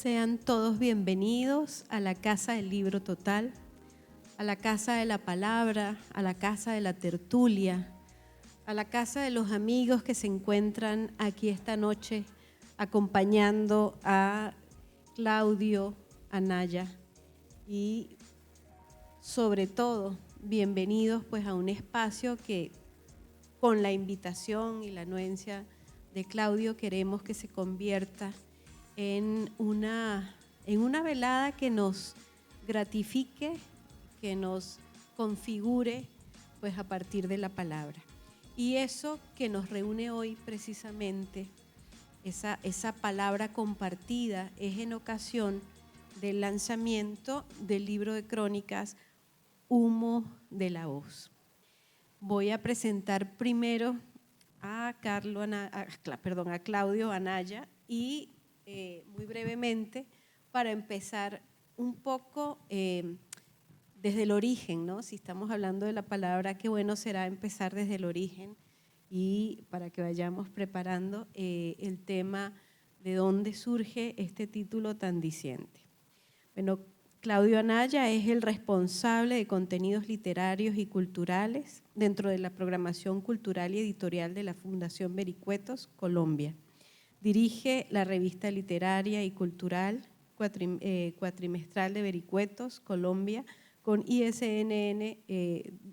Sean todos bienvenidos a la Casa del Libro Total, a la Casa de la Palabra, a la Casa de la Tertulia, a la Casa de los amigos que se encuentran aquí esta noche acompañando a Claudio Anaya y sobre todo bienvenidos pues a un espacio que con la invitación y la anuencia de Claudio queremos que se convierta en una velada que nos gratifique, que nos configure pues a partir de la palabra. Y eso que nos reúne hoy precisamente, esa palabra compartida, es en ocasión del lanzamiento del libro de crónicas Humo de la Hoz. Voy a presentar primero a Claudio Anaya y muy brevemente para empezar un poco desde el origen, ¿no? Si estamos hablando de la palabra, qué bueno será empezar desde el origen y para que vayamos preparando el tema de dónde surge este título tan diciente. Bueno, Claudio Anaya es el responsable de contenidos literarios y culturales dentro de la programación cultural y editorial de la Fundación Vericuetos, Colombia. Dirige la revista literaria y cultural cuatrimestral de Vericuetos, Colombia, con ISNN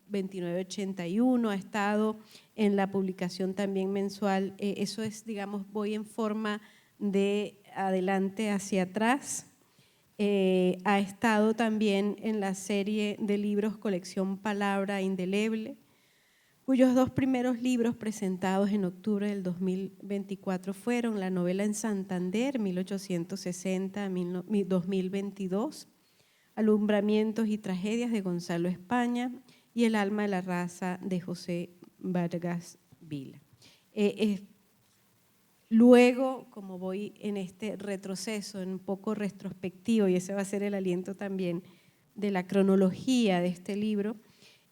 2981. Ha estado en la publicación también mensual, eso es, digamos, voy en forma de adelante hacia atrás. Ha estado también en la serie de libros Colección Palabra Indeleble, cuyos dos primeros libros presentados en octubre del 2024 fueron La novela en Santander, 1860-2022, Alumbramientos y tragedias de Gonzalo España y El alma de la raza de José Vargas Vila. Luego, como voy en este retroceso, en un poco retrospectivo, y ese va a ser el aliento también de la cronología de este libro,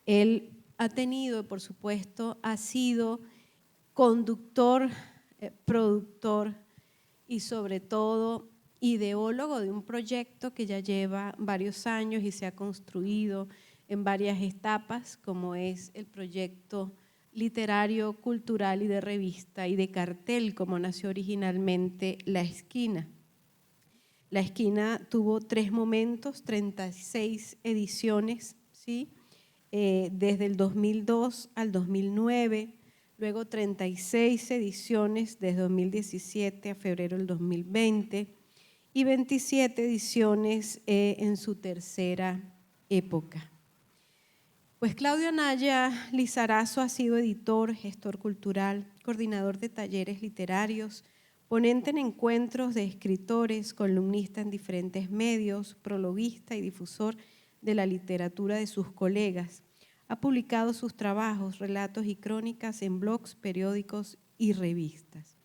él ha tenido, por supuesto, ha sido conductor, productor y sobre todo ideólogo de un proyecto que ya lleva varios años y se ha construido en varias etapas, como es el proyecto literario, cultural y de revista y de cartel, como nació originalmente La Esquina. La Esquina tuvo 3 momentos, 36 ediciones, ¿sí? Desde el 2002 al 2009, luego 36 ediciones desde 2017 a febrero del 2020 y 27 ediciones en su tercera época. Pues Claudio Anaya Lizarazo ha sido editor, gestor cultural, coordinador de talleres literarios, ponente en encuentros de escritores, columnista en diferentes medios, prologuista y difusor de la literatura de sus colegas. Ha publicado sus trabajos, relatos y crónicas en blogs, periódicos y revistas.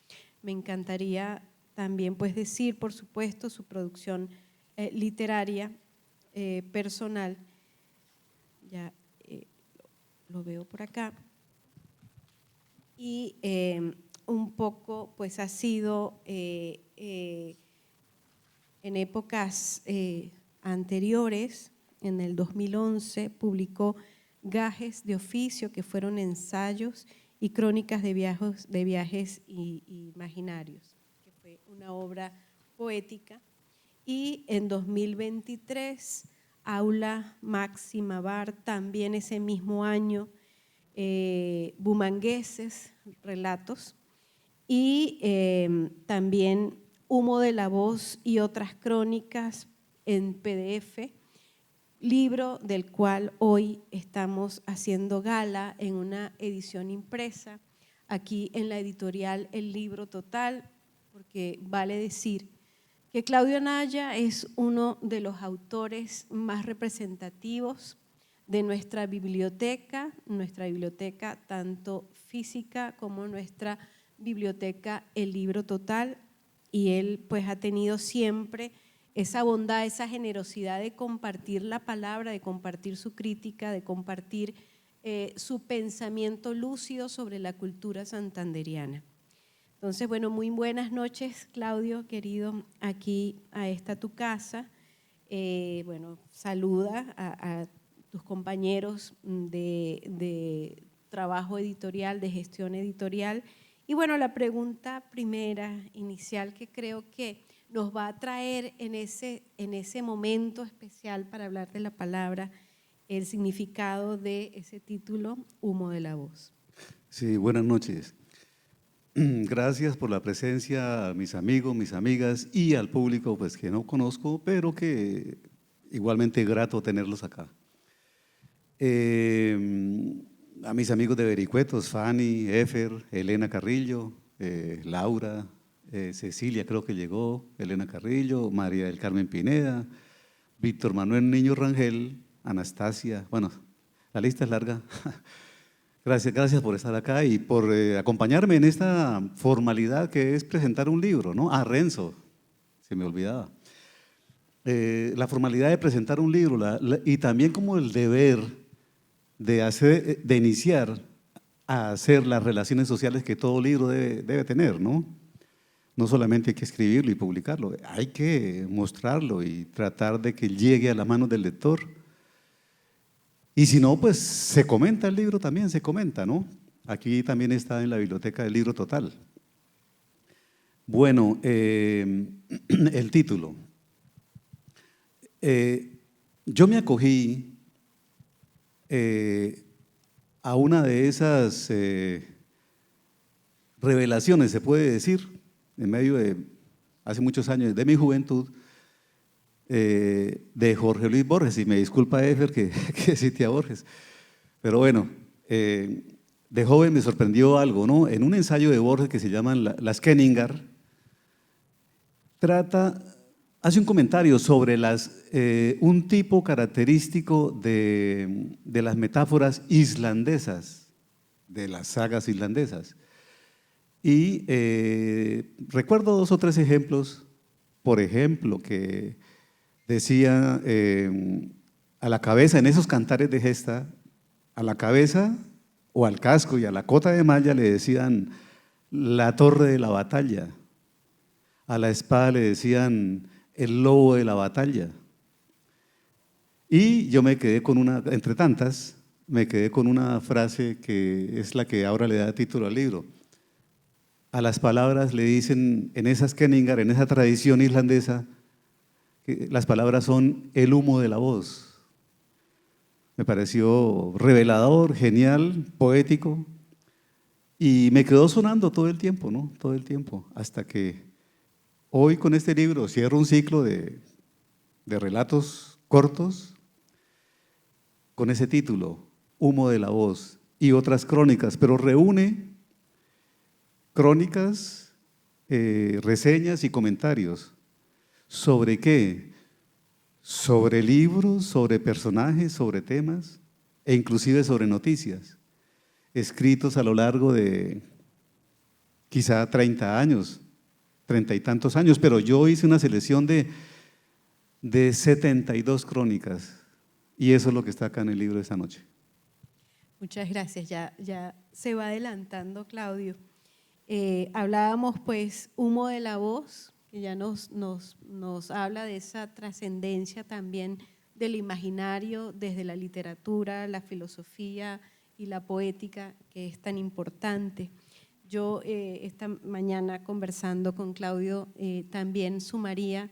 Me encantaría también pues decir, por supuesto, su producción literaria personal. Ya lo veo por acá. Y un poco pues ha sido en épocas anteriores, en el 2011 publicó Gajes de Oficio, que fueron ensayos y crónicas de viajes imaginarios, que fue una obra poética. Y en 2023, Aula Máxima Bar, también ese mismo año, Bumangueses, relatos, y también Humo de la Hoz y otras crónicas en PDF, libro del cual hoy estamos haciendo gala en una edición impresa, aquí en la editorial El Libro Total, porque vale decir que Claudio Anaya es uno de los autores más representativos de nuestra biblioteca tanto física como nuestra biblioteca El Libro Total, y él pues ha tenido siempre esa bondad, esa generosidad de compartir la palabra, de compartir su crítica, de compartir su pensamiento lúcido sobre la cultura santanderiana. Entonces, bueno, muy buenas noches, Claudio, querido, aquí a esta tu casa. Bueno, saluda a tus compañeros de trabajo editorial, de gestión editorial. Y bueno, la pregunta primera, inicial, que creo que nos va a traer en ese momento especial para hablar de la palabra, el significado de ese título, Humo de la Voz. Sí, buenas noches. Gracias por la presencia a mis amigos, mis amigas y al público pues, que no conozco, pero que igualmente grato tenerlos acá. A mis amigos de Vericuetos, Fanny, Efer, Elena Carrillo, Laura, Cecilia creo que llegó, Elena Carrillo, María del Carmen Pineda, Víctor Manuel Niño Rangel, Anastasia, bueno, la lista es larga. Gracias por estar acá y por acompañarme en esta formalidad que es presentar un libro, ¿no? Ah, Renzo, se me olvidaba. La formalidad de presentar un libro y también como el deber de iniciar a hacer las relaciones sociales que todo libro debe tener, ¿no? No solamente hay que escribirlo y publicarlo, hay que mostrarlo y tratar de que llegue a la mano del lector. Y si no, pues se comenta el libro también, se comenta, ¿no? Aquí también está en la biblioteca del Libro Total. Bueno, el título. Yo me acogí a una de esas revelaciones, se puede decir, en medio de, hace muchos años, de mi juventud, de Jorge Luis Borges, y me disculpa Efer que cite a Borges, pero bueno, de joven me sorprendió algo, ¿no? En un ensayo de Borges que se llama Las Kenningar, hace un comentario sobre un tipo característico de las metáforas islandesas, de las sagas islandesas. Y recuerdo 2 o 3 ejemplos, por ejemplo, que decía a la cabeza, en esos cantares de gesta, a la cabeza o al casco y a la cota de malla le decían la torre de la batalla, a la espada le decían el lobo de la batalla. Y yo me quedé con entre tantas, me quedé con una frase que es la que ahora le da título al libro. A las palabras le dicen, en esas Kenningar, en esa tradición islandesa, las palabras son el humo de la voz. Me pareció revelador, genial, poético y me quedó sonando todo el tiempo, ¿no? Todo el tiempo, hasta que hoy con este libro cierro un ciclo de relatos cortos con ese título, Humo de la Voz y otras crónicas, pero reúne crónicas, reseñas y comentarios. ¿Sobre qué? Sobre libros, sobre personajes, sobre temas e inclusive sobre noticias, escritos a lo largo de quizá 30 años, 30 y tantos años, pero yo hice una selección de 72 crónicas y eso es lo que está acá en el libro de esta noche. Muchas gracias, ya se va adelantando, Claudio. Hablábamos pues Humo de la Voz, que ya nos habla de esa trascendencia también del imaginario desde la literatura, la filosofía y la poética, que es tan importante. Yo esta mañana conversando con Claudio también sumaría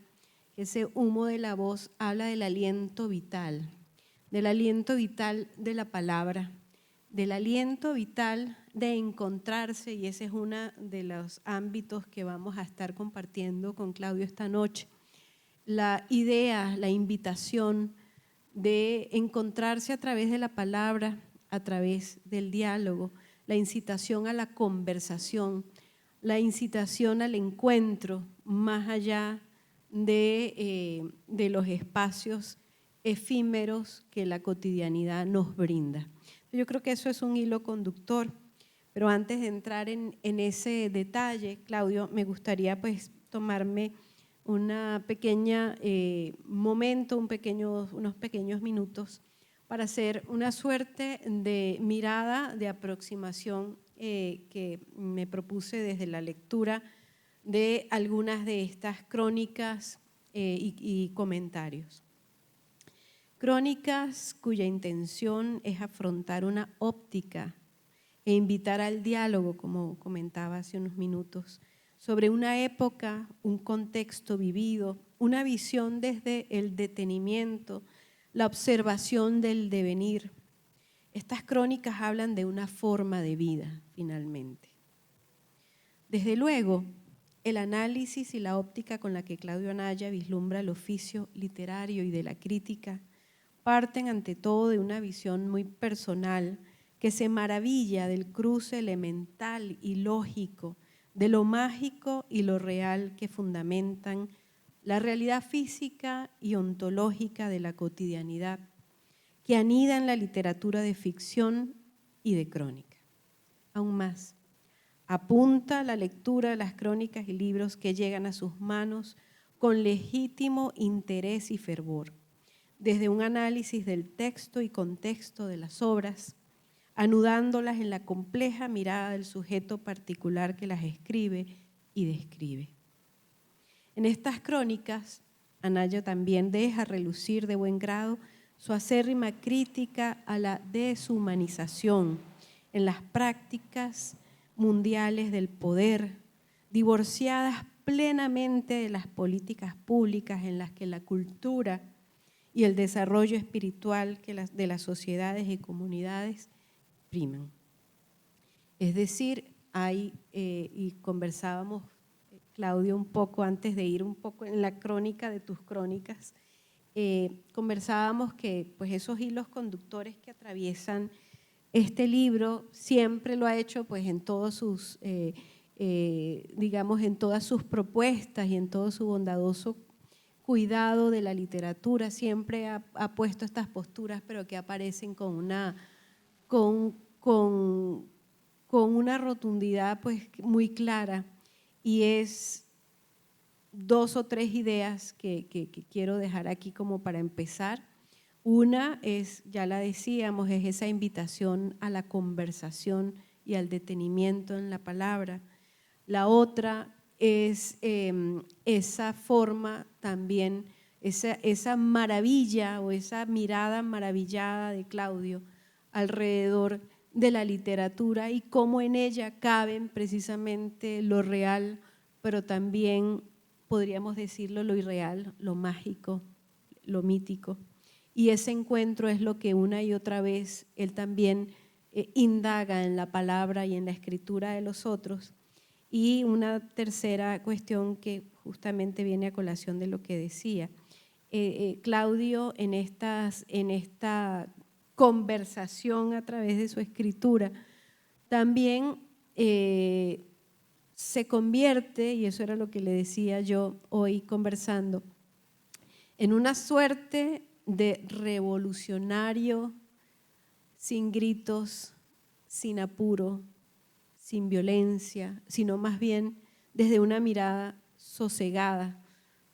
que ese humo de la voz habla del aliento vital de la palabra, del aliento vital de encontrarse, y ese es uno de los ámbitos que vamos a estar compartiendo con Claudio esta noche. La idea, la invitación de encontrarse a través de la palabra, a través del diálogo, la incitación a la conversación, la incitación al encuentro más allá de los espacios efímeros que la cotidianidad nos brinda. Yo creo que eso es un hilo conductor, pero antes de entrar en ese detalle, Claudio, me gustaría pues tomarme una pequeña momento, unos pequeños minutos para hacer una suerte de mirada, de aproximación que me propuse desde la lectura de algunas de estas crónicas y comentarios. Crónicas cuya intención es afrontar una óptica e invitar al diálogo, como comentaba hace unos minutos, sobre una época, un contexto vivido, una visión desde el detenimiento, la observación del devenir. Estas crónicas hablan de una forma de vida, finalmente. Desde luego, el análisis y la óptica con la que Claudio Anaya vislumbra el oficio literario y de la crítica parten ante todo de una visión muy personal que se maravilla del cruce elemental y lógico, de lo mágico y lo real que fundamentan la realidad física y ontológica de la cotidianidad, que anida en la literatura de ficción y de crónica. Aún más, apunta a la lectura de las crónicas y libros que llegan a sus manos con legítimo interés y fervor, desde un análisis del texto y contexto de las obras, anudándolas en la compleja mirada del sujeto particular que las escribe y describe. En estas crónicas, Anaya también deja relucir de buen grado su acérrima crítica a la deshumanización en las prácticas mundiales del poder, divorciadas plenamente de las políticas públicas en las que la cultura y el desarrollo espiritual de las sociedades y comunidades priman. Es decir, y conversábamos, Claudio, un poco antes de ir un poco en la crónica de tus crónicas, conversábamos que pues, esos hilos conductores que atraviesan este libro siempre lo ha hecho pues, en todos sus, digamos, en todas sus propuestas y en todo su bondadoso cuidado de la literatura, siempre ha puesto estas posturas, pero que aparecen con una rotundidad pues, muy clara, y es dos o tres ideas que quiero dejar aquí como para empezar. Una es, ya la decíamos, es esa invitación a la conversación y al detenimiento en la palabra. La otra es esa forma también, esa maravilla o esa mirada maravillada de Claudio alrededor de la literatura y cómo en ella caben precisamente lo real, pero también podríamos decirlo lo irreal, lo mágico, lo mítico. Y ese encuentro es lo que una y otra vez él también indaga en la palabra y en la escritura de los otros. Y una tercera cuestión que justamente viene a colación de lo que decía. Claudio en esta conversación a través de su escritura también se convierte, y eso era lo que le decía yo hoy conversando, en una suerte de revolucionario sin gritos, sin apuro, sin violencia, sino más bien desde una mirada sosegada,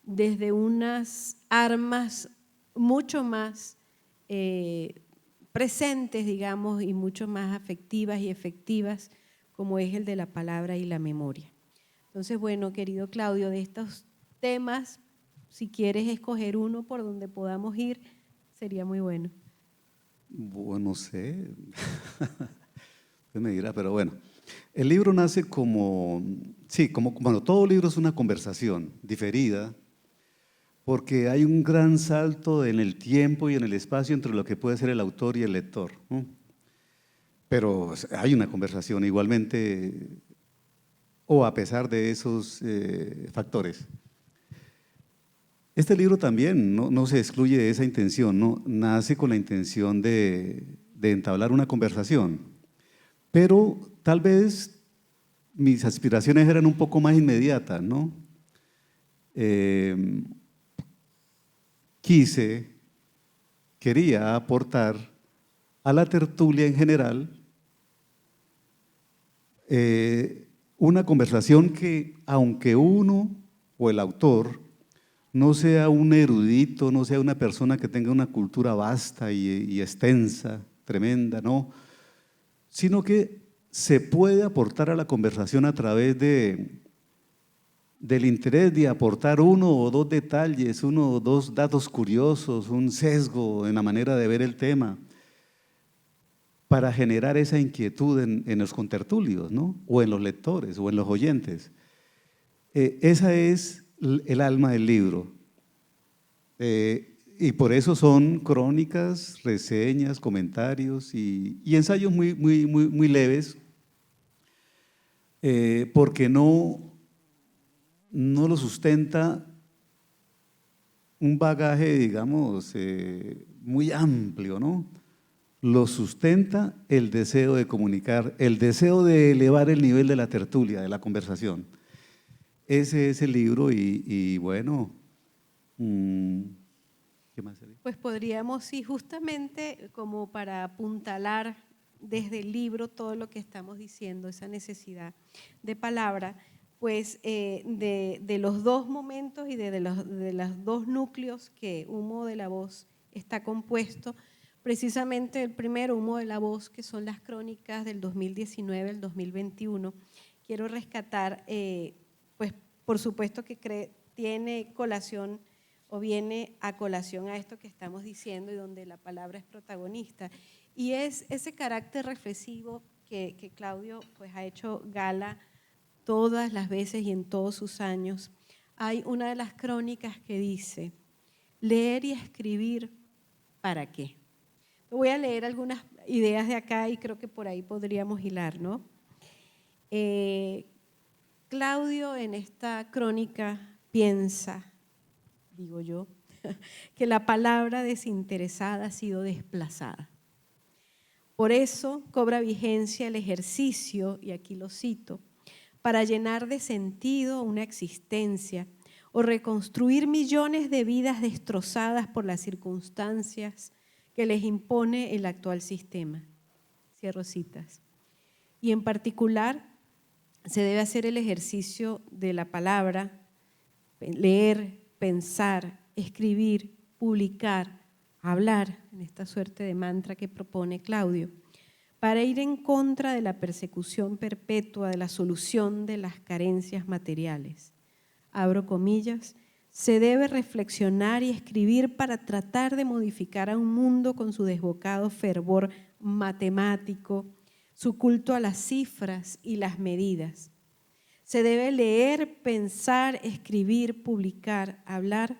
desde unas armas mucho más presentes, digamos, y mucho más afectivas y efectivas, como es el de la palabra y la memoria. Entonces, bueno, querido Claudio, de estos temas, si quieres escoger uno por donde podamos ir, sería muy bueno. Bueno, no sé, usted me dirá, pero bueno. El libro nace como, sí, bueno, todo libro es una conversación diferida, porque hay un gran salto en el tiempo y en el espacio entre lo que puede ser el autor y el lector, ¿no? Pero hay una conversación igualmente, o a pesar de esos factores. Este libro también no se excluye de esa intención, ¿no? Nace con la intención de entablar una conversación, pero tal vez mis aspiraciones eran un poco más inmediatas, ¿no? Quería aportar a la tertulia en general una conversación que, aunque uno o el autor no sea un erudito, no sea una persona que tenga una cultura vasta y extensa, tremenda, no, sino que se puede aportar a la conversación a través del interés de aportar uno o dos detalles, uno o dos datos curiosos, un sesgo en la manera de ver el tema, para generar esa inquietud en los contertulios, ¿no? O en los lectores o en los oyentes. Esa es el alma del libro. Y por eso son crónicas, reseñas, comentarios y ensayos muy leves, porque no lo sustenta un bagaje, digamos, muy amplio, ¿no? Lo sustenta el deseo de comunicar, el deseo de elevar el nivel de la tertulia, de la conversación. Ese es el libro y bueno, ¿qué más sería? Pues podríamos, sí, justamente como para apuntalar desde el libro todo lo que estamos diciendo, esa necesidad de palabra, pues de los dos momentos y de los dos núcleos que Humo de la Voz está compuesto. Precisamente el primero, Humo de la Voz, que son las crónicas del 2019 al 2021. Quiero rescatar, pues por supuesto que tiene colación o viene a colación a esto que estamos diciendo y donde la palabra es protagonista. Y es ese carácter reflexivo que Claudio pues, ha hecho gala todas las veces y en todos sus años. Hay una de las crónicas que dice, leer y escribir, ¿para qué? Voy a leer algunas ideas de acá y creo que por ahí podríamos hilar, ¿no? Claudio en esta crónica piensa, digo yo, que la palabra desinteresada ha sido desplazada. Por eso cobra vigencia el ejercicio, y aquí lo cito, para llenar de sentido una existencia o reconstruir millones de vidas destrozadas por las circunstancias que les impone el actual sistema. Cierro citas. Y en particular se debe hacer el ejercicio de la palabra, leer, pensar, escribir, publicar, hablar, en esta suerte de mantra que propone Claudio, para ir en contra de la persecución perpetua de la solución de las carencias materiales. Abro comillas, se debe reflexionar y escribir para tratar de modificar a un mundo con su desbocado fervor matemático, su culto a las cifras y las medidas. Se debe leer, pensar, escribir, publicar, hablar,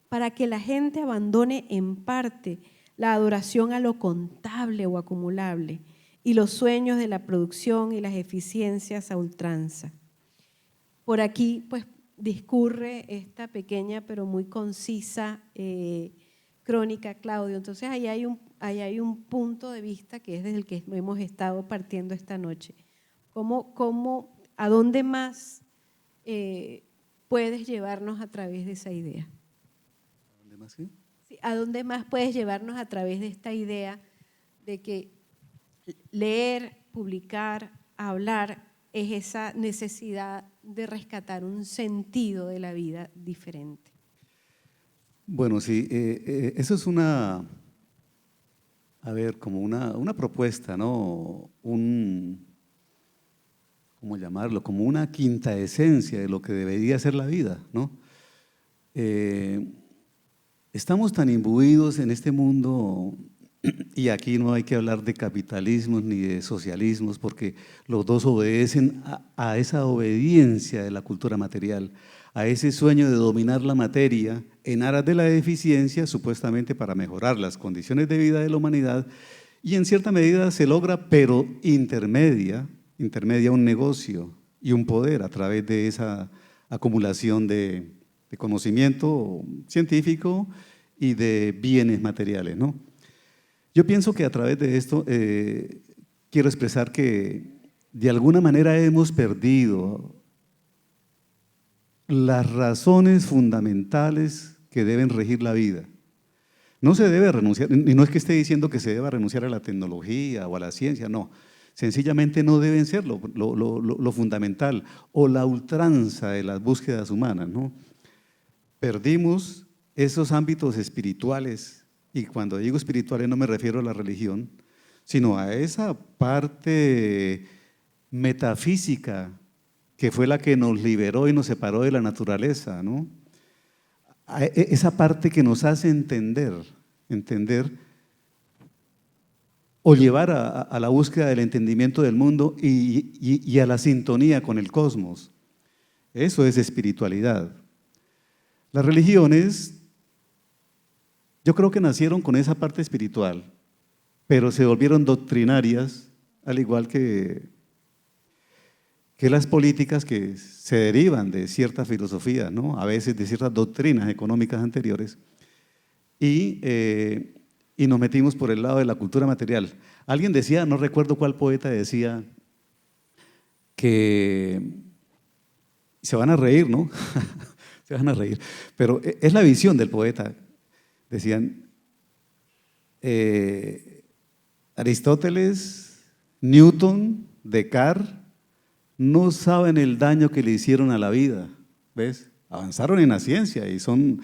para que la gente abandone en parte la adoración a lo contable o acumulable y los sueños de la producción y las eficiencias a ultranza. Por aquí, pues, discurre esta pequeña pero muy concisa crónica, Claudio. Entonces, ahí hay un punto de vista que es desde el que hemos estado partiendo esta noche. ¿A dónde más puedes llevarnos a través de esa idea? ¿A dónde más qué? Sí, ¿a dónde más puedes llevarnos a través de esta idea de que leer, publicar, hablar es esa necesidad de rescatar un sentido de la vida diferente? Bueno, sí, eso es como una propuesta, ¿no? ¿Cómo llamarlo? Como una quinta esencia de lo que debería ser la vida, ¿no? Estamos tan imbuidos en este mundo, y aquí no hay que hablar de capitalismos ni de socialismos, porque los dos obedecen a esa obediencia de la cultura material, a ese sueño de dominar la materia en aras de la eficiencia, supuestamente para mejorar las condiciones de vida de la humanidad, y en cierta medida se logra, pero intermedia un negocio y un poder a través de esa acumulación de conocimiento científico y de bienes materiales, ¿no? Yo pienso que a través de esto quiero expresar que de alguna manera hemos perdido las razones fundamentales que deben regir la vida. No se debe renunciar, y no es que esté diciendo que se deba renunciar a la tecnología o a la ciencia, no. Sencillamente no deben ser lo fundamental o la ultranza de las búsquedas humanas, ¿no? Perdimos esos ámbitos espirituales, y cuando digo espirituales no me refiero a la religión, sino a esa parte metafísica, que fue la que nos liberó y nos separó de la naturaleza, ¿no? Esa parte que nos hace entender o llevar a la búsqueda del entendimiento del mundo y a la sintonía con el cosmos. Eso es espiritualidad. Las religiones, yo creo que nacieron con esa parte espiritual, pero se volvieron doctrinarias, al igual que las políticas que se derivan de cierta filosofía, ¿no? A veces de ciertas doctrinas económicas anteriores, y nos metimos por el lado de la cultura material. Alguien decía, no recuerdo cuál poeta decía, que se van a reír, ¿no? Se van a reír, pero es la visión del poeta. Decían, Aristóteles, Newton, Descartes, no saben el daño que le hicieron a la vida, ¿ves? Avanzaron en la ciencia y son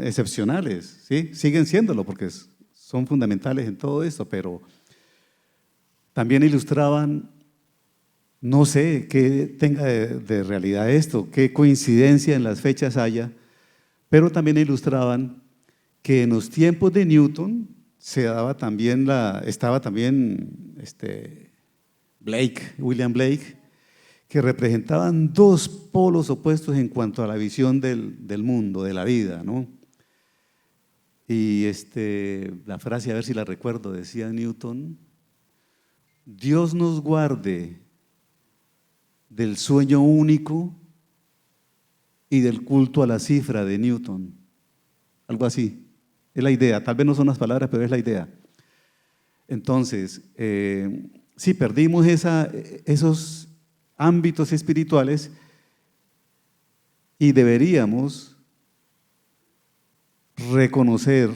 excepcionales, ¿sí? Siguen siéndolo porque son fundamentales en todo esto, pero también ilustraban, no sé qué tenga de realidad esto, qué coincidencia en las fechas haya, pero también ilustraban que en los tiempos de Newton estaba también William Blake, que representaban dos polos opuestos en cuanto a la visión del mundo, de la vida, ¿no? Y la frase, a ver si la recuerdo, decía Newton, Dios nos guarde del sueño único y del culto a la cifra de Newton. Algo así, es la idea, tal vez no son las palabras, pero es la idea. Entonces, sí, perdimos esos ámbitos espirituales y deberíamos reconocer,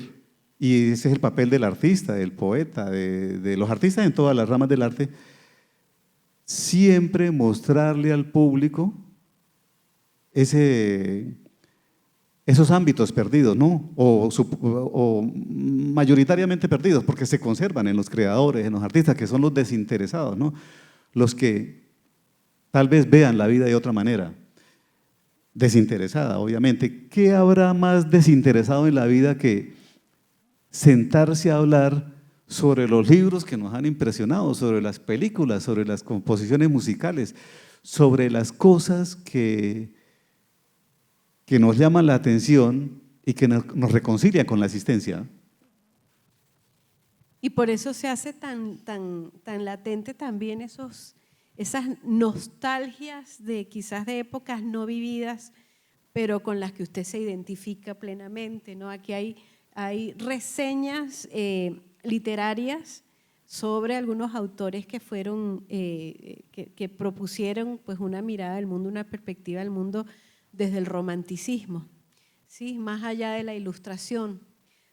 y ese es el papel del artista, del poeta, de los artistas en todas las ramas del arte, siempre mostrarle al público esos ámbitos perdidos, ¿no? O mayoritariamente perdidos, porque se conservan en los creadores, en los artistas, que son los desinteresados, ¿no? Los que tal vez vean la vida de otra manera, desinteresada, obviamente. ¿Qué habrá más desinteresado en la vida que sentarse a hablar sobre los libros que nos han impresionado, sobre las películas, sobre las composiciones musicales, sobre las cosas que nos llaman la atención y que nos reconcilian con la existencia? Y por eso se hace tan latente también esas nostalgias de quizás de épocas no vividas, pero con las que usted se identifica plenamente, ¿no? Aquí hay reseñas literarias sobre algunos autores que fueron, que propusieron pues una mirada del mundo, una perspectiva del mundo desde el romanticismo, ¿sí? Más allá de la ilustración.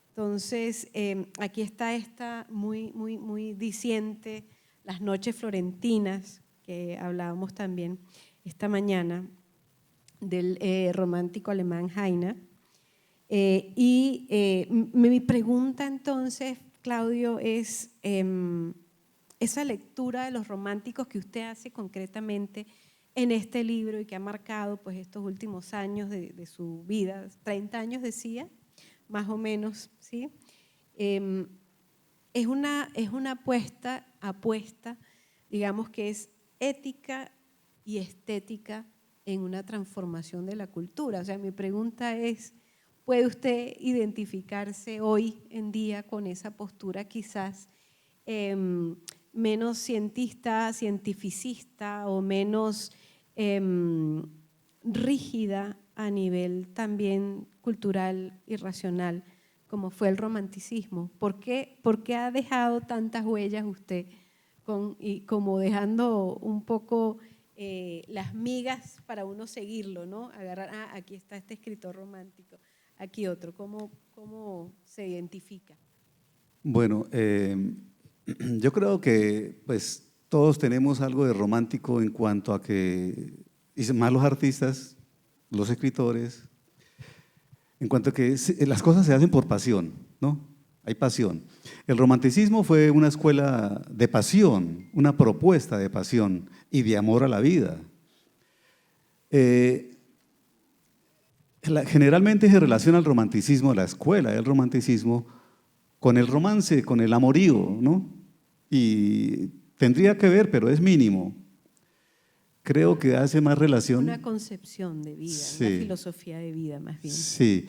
Entonces, aquí está esta muy diciente, Las noches florentinas, que hablábamos también esta mañana, del romántico alemán Heine. Mi pregunta entonces, Claudio, es esa lectura de los románticos que usted hace concretamente en este libro y que ha marcado pues, estos últimos años de su vida, 30 años decía, más o menos, ¿sí? Es una apuesta, digamos que es ética y estética en una transformación de la cultura. O sea, mi pregunta es, ¿puede usted identificarse hoy en día con esa postura quizás menos cientificista o menos rígida a nivel también cultural y racional, como fue el romanticismo? ¿Por qué ha dejado tantas huellas usted y como dejando un poco las migas para uno seguirlo, ¿no? Agarrar, aquí está este escritor romántico, aquí otro. ¿Cómo se identifica? Bueno, yo creo que pues todos tenemos algo de romántico en cuanto a que, y más los artistas, los escritores, en cuanto a que las cosas se hacen por pasión, ¿no? hay pasión. El romanticismo fue una escuela de pasión, una propuesta de pasión y de amor a la vida. Generalmente se relaciona el romanticismo, la escuela del romanticismo, con el romance, con el amorío, ¿no? Y tendría que ver, pero es mínimo. Creo que hace más relación… Una concepción de vida, sí, una filosofía de vida más bien. Sí,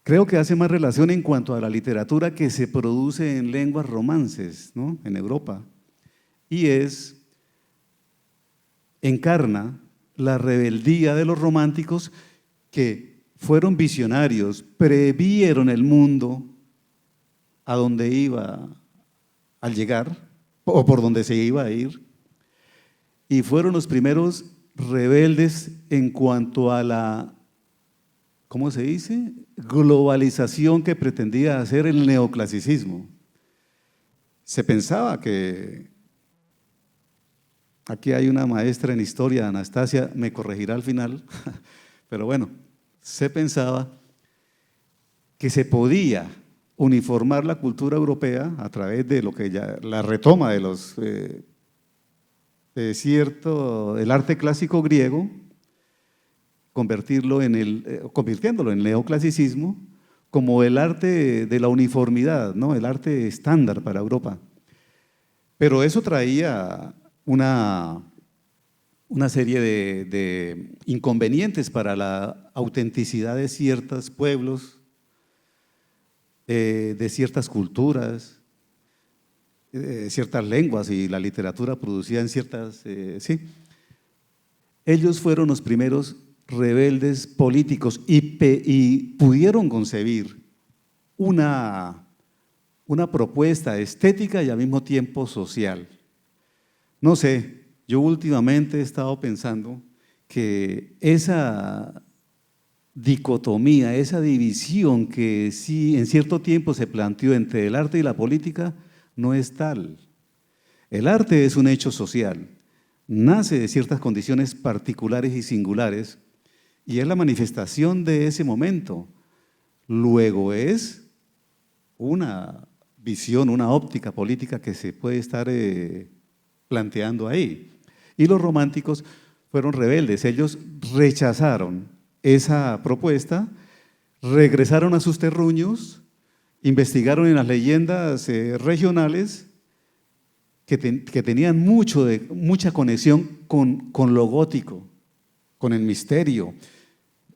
creo que hace más relación en cuanto a la literatura que se produce en lenguas romances, ¿no? En Europa. Y encarna la rebeldía de los románticos que fueron visionarios, previeron el mundo a donde iba al llegar o por donde se iba a ir, y fueron los primeros rebeldes en cuanto a la, ¿cómo se dice?, globalización que pretendía hacer el neoclasicismo. Se pensaba que, aquí hay una maestra en historia, Anastasia, me corregirá al final, pero bueno, se pensaba que se podía uniformar la cultura europea a través de lo que ya, la retoma de los el arte clásico griego, convirtiéndolo en el neoclasicismo como el arte de la uniformidad, ¿no? El arte estándar para Europa. Pero eso traía una serie de inconvenientes para la autenticidad de ciertos pueblos, de ciertas culturas, ciertas lenguas, y la literatura producida en ciertas… sí. Ellos fueron los primeros rebeldes políticos y pudieron concebir una propuesta estética y al mismo tiempo social. No sé, yo últimamente he estado pensando que esa dicotomía, esa división que sí en cierto tiempo se planteó entre el arte y la política no es tal. El arte es un hecho social, nace de ciertas condiciones particulares y singulares y es la manifestación de ese momento. Luego es una visión, una óptica política que se puede estar planteando ahí. Y los románticos fueron rebeldes, ellos rechazaron esa propuesta, regresaron a sus terruños, investigaron en las leyendas regionales que tenían mucha conexión con lo gótico, con el misterio.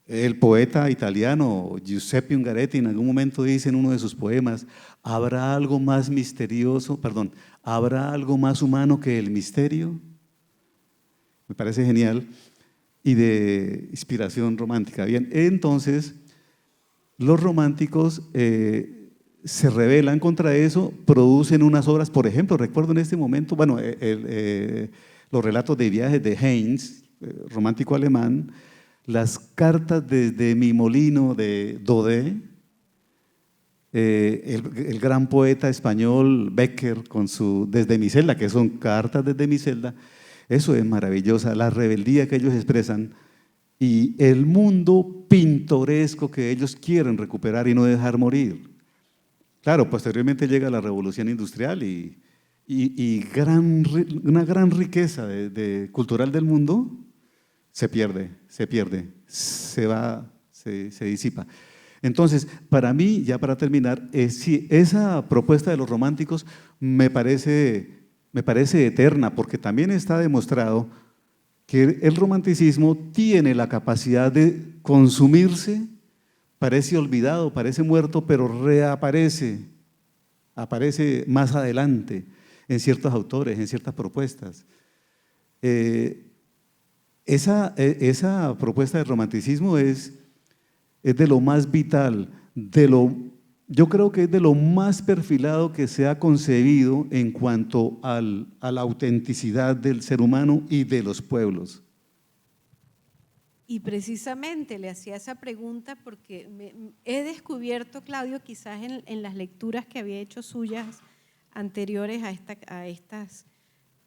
El poeta italiano Giuseppe Ungaretti en algún momento dice en uno de sus poemas: ¿habrá algo más misterioso, habrá algo más humano que el misterio? Me parece genial y de inspiración romántica. Bien, entonces los románticos se rebelan contra eso, producen unas obras, por ejemplo, recuerdo en este momento, bueno, los relatos de viajes de Heinz, romántico alemán, las cartas desde mi molino de Daudet, el gran poeta español Becker con su Desde mi celda, que son cartas desde mi celda. Eso es maravillosa, la rebeldía que ellos expresan y el mundo pintoresco que ellos quieren recuperar y no dejar morir. Claro, posteriormente llega la revolución industrial y una gran riqueza cultural del mundo se pierde, se va, se disipa. Entonces, para mí, ya para terminar, sí, esa propuesta de los románticos me parece eterna, porque también está demostrado que el romanticismo tiene la capacidad de consumirse, parece olvidado, parece muerto, pero reaparece, aparece más adelante en ciertos autores, en ciertas propuestas. Esa propuesta de romanticismo es de lo más vital, yo creo que es de lo más perfilado que se ha concebido en cuanto a la autenticidad del ser humano y de los pueblos. Y precisamente le hacía esa pregunta porque he descubierto, Claudio, quizás en las lecturas que había hecho suyas anteriores a estas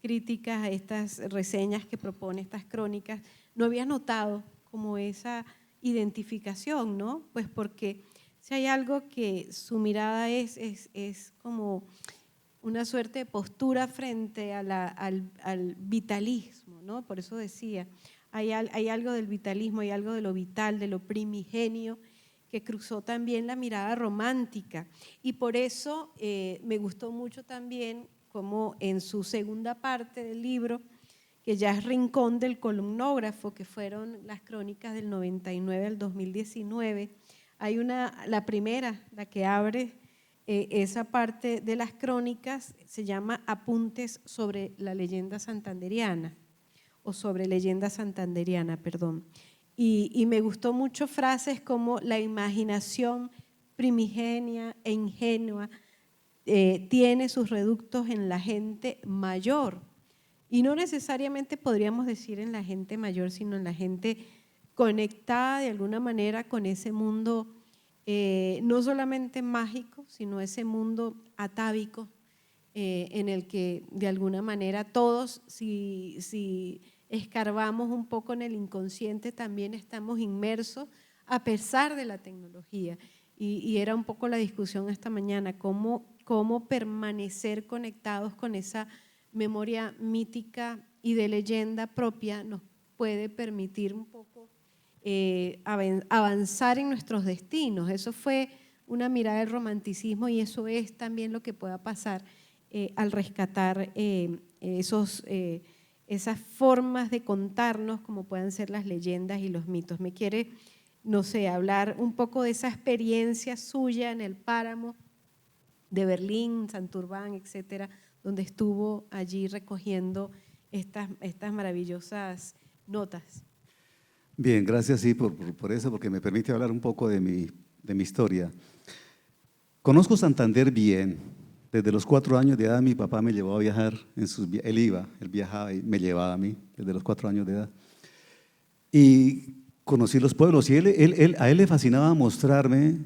críticas, a estas reseñas que propone, estas crónicas, no había notado como esa identificación, ¿no? Pues porque Si hay algo que su mirada es como una suerte de postura frente a al vitalismo, ¿no? Por eso decía, hay algo del vitalismo, hay algo de lo vital, de lo primigenio, que cruzó también la mirada romántica. Y por eso me gustó mucho también como en su segunda parte del libro, que ya es Rincón del columnógrafo, que fueron las crónicas del 99 al 2019, hay la primera, la que abre esa parte de las crónicas, se llama Apuntes sobre la leyenda santanderiana, o sobre leyenda santanderiana, perdón. Y me gustó mucho frases como la imaginación primigenia e ingenua tiene sus reductos en la gente mayor. Y no necesariamente podríamos decir en la gente mayor, sino en la gente conectada de alguna manera con ese mundo, no solamente mágico, sino ese mundo atávico, en el que de alguna manera todos, si escarbamos un poco en el inconsciente, también estamos inmersos a pesar de la tecnología. Y era un poco la discusión esta mañana, cómo permanecer conectados con esa memoria mítica y de leyenda propia nos puede permitir un poco avanzar en nuestros destinos. Eso fue una mirada del romanticismo y eso es también lo que pueda pasar al rescatar esas formas de contarnos como puedan ser las leyendas y los mitos. Me quiere, no sé, hablar un poco de esa experiencia suya en el páramo de Berlín, Santurbán, etcétera, donde estuvo allí recogiendo estas maravillosas notas. Bien, gracias sí, por eso, porque me permite hablar un poco de mi historia. Conozco Santander bien. Desde los 4 años de edad mi papá me llevó a viajar, él viajaba y me llevaba a mí desde los 4 años de edad. Y conocí los pueblos y a él le fascinaba mostrarme.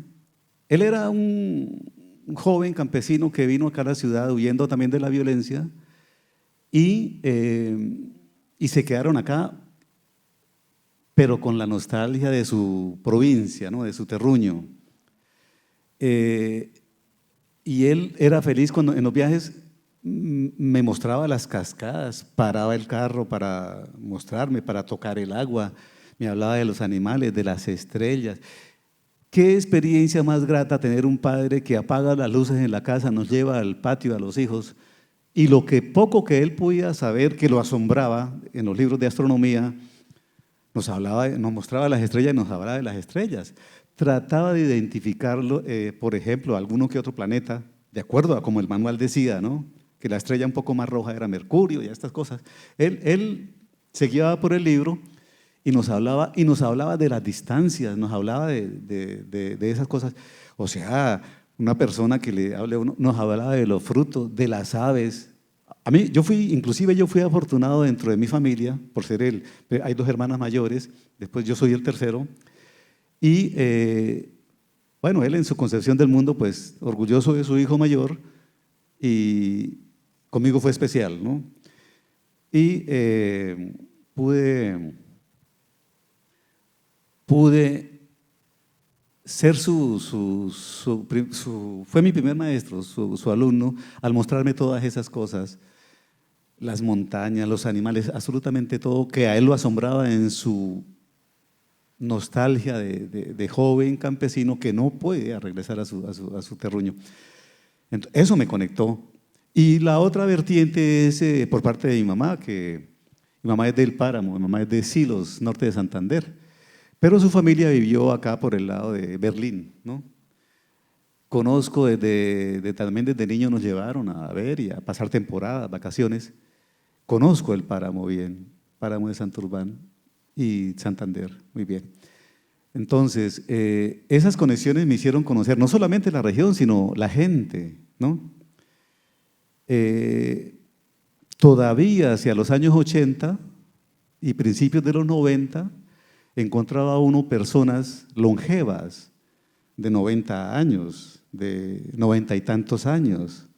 Él era un joven campesino que vino acá a la ciudad huyendo también de la violencia y se quedaron acá, pero con la nostalgia de su provincia, ¿no? De su terruño. Y él era feliz cuando en los viajes me mostraba las cascadas, paraba el carro para mostrarme, para tocar el agua, me hablaba de los animales, de las estrellas. Qué experiencia más grata tener un padre que apaga las luces en la casa, nos lleva al patio a los hijos y lo que poco que él podía saber, que lo asombraba en los libros de astronomía, nos mostraba las estrellas y nos hablaba de las estrellas. Trataba de identificarlo, por ejemplo, alguno que otro planeta, de acuerdo a como el manual decía, ¿no? Que la estrella un poco más roja era Mercurio y estas cosas. Él se guiaba por el libro y nos hablaba de las distancias, nos hablaba de esas cosas. O sea, una persona que le hable a uno, nos hablaba de los frutos, de las aves. A mí, yo fui afortunado dentro de mi familia, por ser hay 2 hermanas mayores, después yo soy el tercero, y bueno, él en su concepción del mundo, pues orgulloso de su hijo mayor, y conmigo fue especial, ¿no? Y pude ser fue mi primer maestro, su alumno, al mostrarme todas esas cosas, las montañas, los animales, absolutamente todo, que a él lo asombraba en su nostalgia de joven campesino que no puede regresar a su terruño. Entonces, eso me conectó. Y la otra vertiente es por parte de mi mamá, que mi mamá es del Páramo, mi mamá es de Silos, norte de Santander, pero su familia vivió acá por el lado de Berlín, ¿no? Conozco también desde niño nos llevaron a ver y a pasar temporadas, vacaciones. Conozco el Páramo bien, Páramo de Santurbán y Santander, muy bien. Entonces, esas conexiones me hicieron conocer no solamente la región, sino la gente, ¿no? Todavía hacia los años 80 y principios de los 90, encontraba uno personas longevas de 90 años, de 90 y tantos años.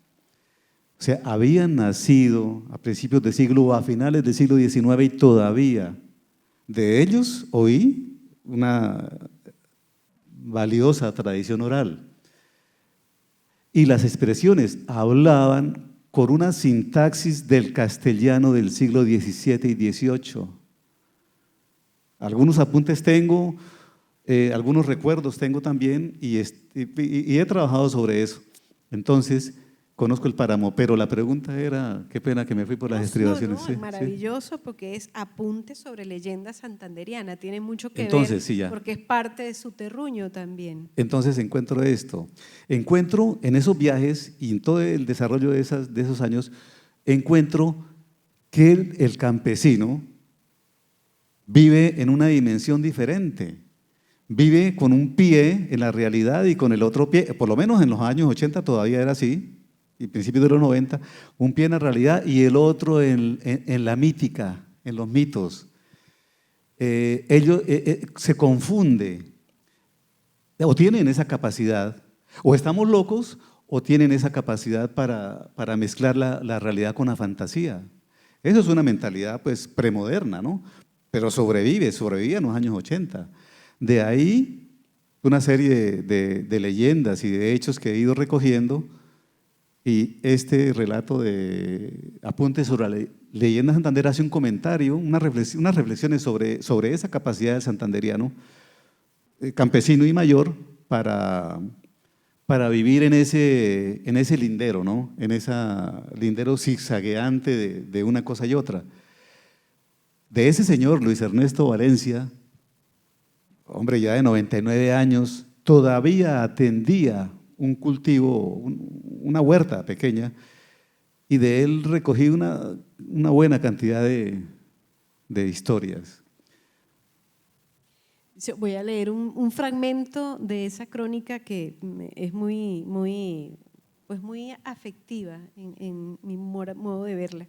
O sea, habían nacido a principios del siglo o a finales del siglo XIX y todavía de ellos oí valiosa tradición oral. Y las expresiones hablaban con una sintaxis del castellano del siglo XVII y XVIII. Algunos apuntes tengo, algunos recuerdos tengo también y he trabajado sobre eso. Entonces, conozco el páramo, pero la pregunta era, qué pena que me fui por las estribaciones. No, Sí, es maravilloso porque es apunte sobre leyenda santanderiana, tiene mucho que entonces, ver sí, ya. porque es parte de su terruño también. Entonces encuentro esto, encuentro en esos viajes y en todo el desarrollo de esos años, encuentro que el campesino vive en una dimensión diferente, vive con un pie en la realidad y con el otro pie, por lo menos en los años 80 todavía era así, y principios de los 90, un pie en la realidad y el otro en la mítica, en los mitos. Ellos se confunde, o tienen esa capacidad, o estamos locos, o tienen esa capacidad para mezclar la realidad con la fantasía. Eso es una mentalidad pues premoderna, ¿no? Pero sobrevivía en los años 80. De ahí una serie de leyendas y de hechos que he ido recogiendo, y este relato de Apuntes sobre la leyenda Santander hace un comentario, unas reflexiones sobre esa capacidad del santanderiano, campesino y mayor, para vivir en ese lindero, ¿no? En ese lindero zigzagueante de una cosa y otra. De ese señor, Luis Ernesto Valencia, hombre ya de 99 años, todavía atendía un cultivo, una huerta pequeña, y de él recogí una buena cantidad de historias. Voy a leer un fragmento de esa crónica que es muy afectiva en mi modo de verla.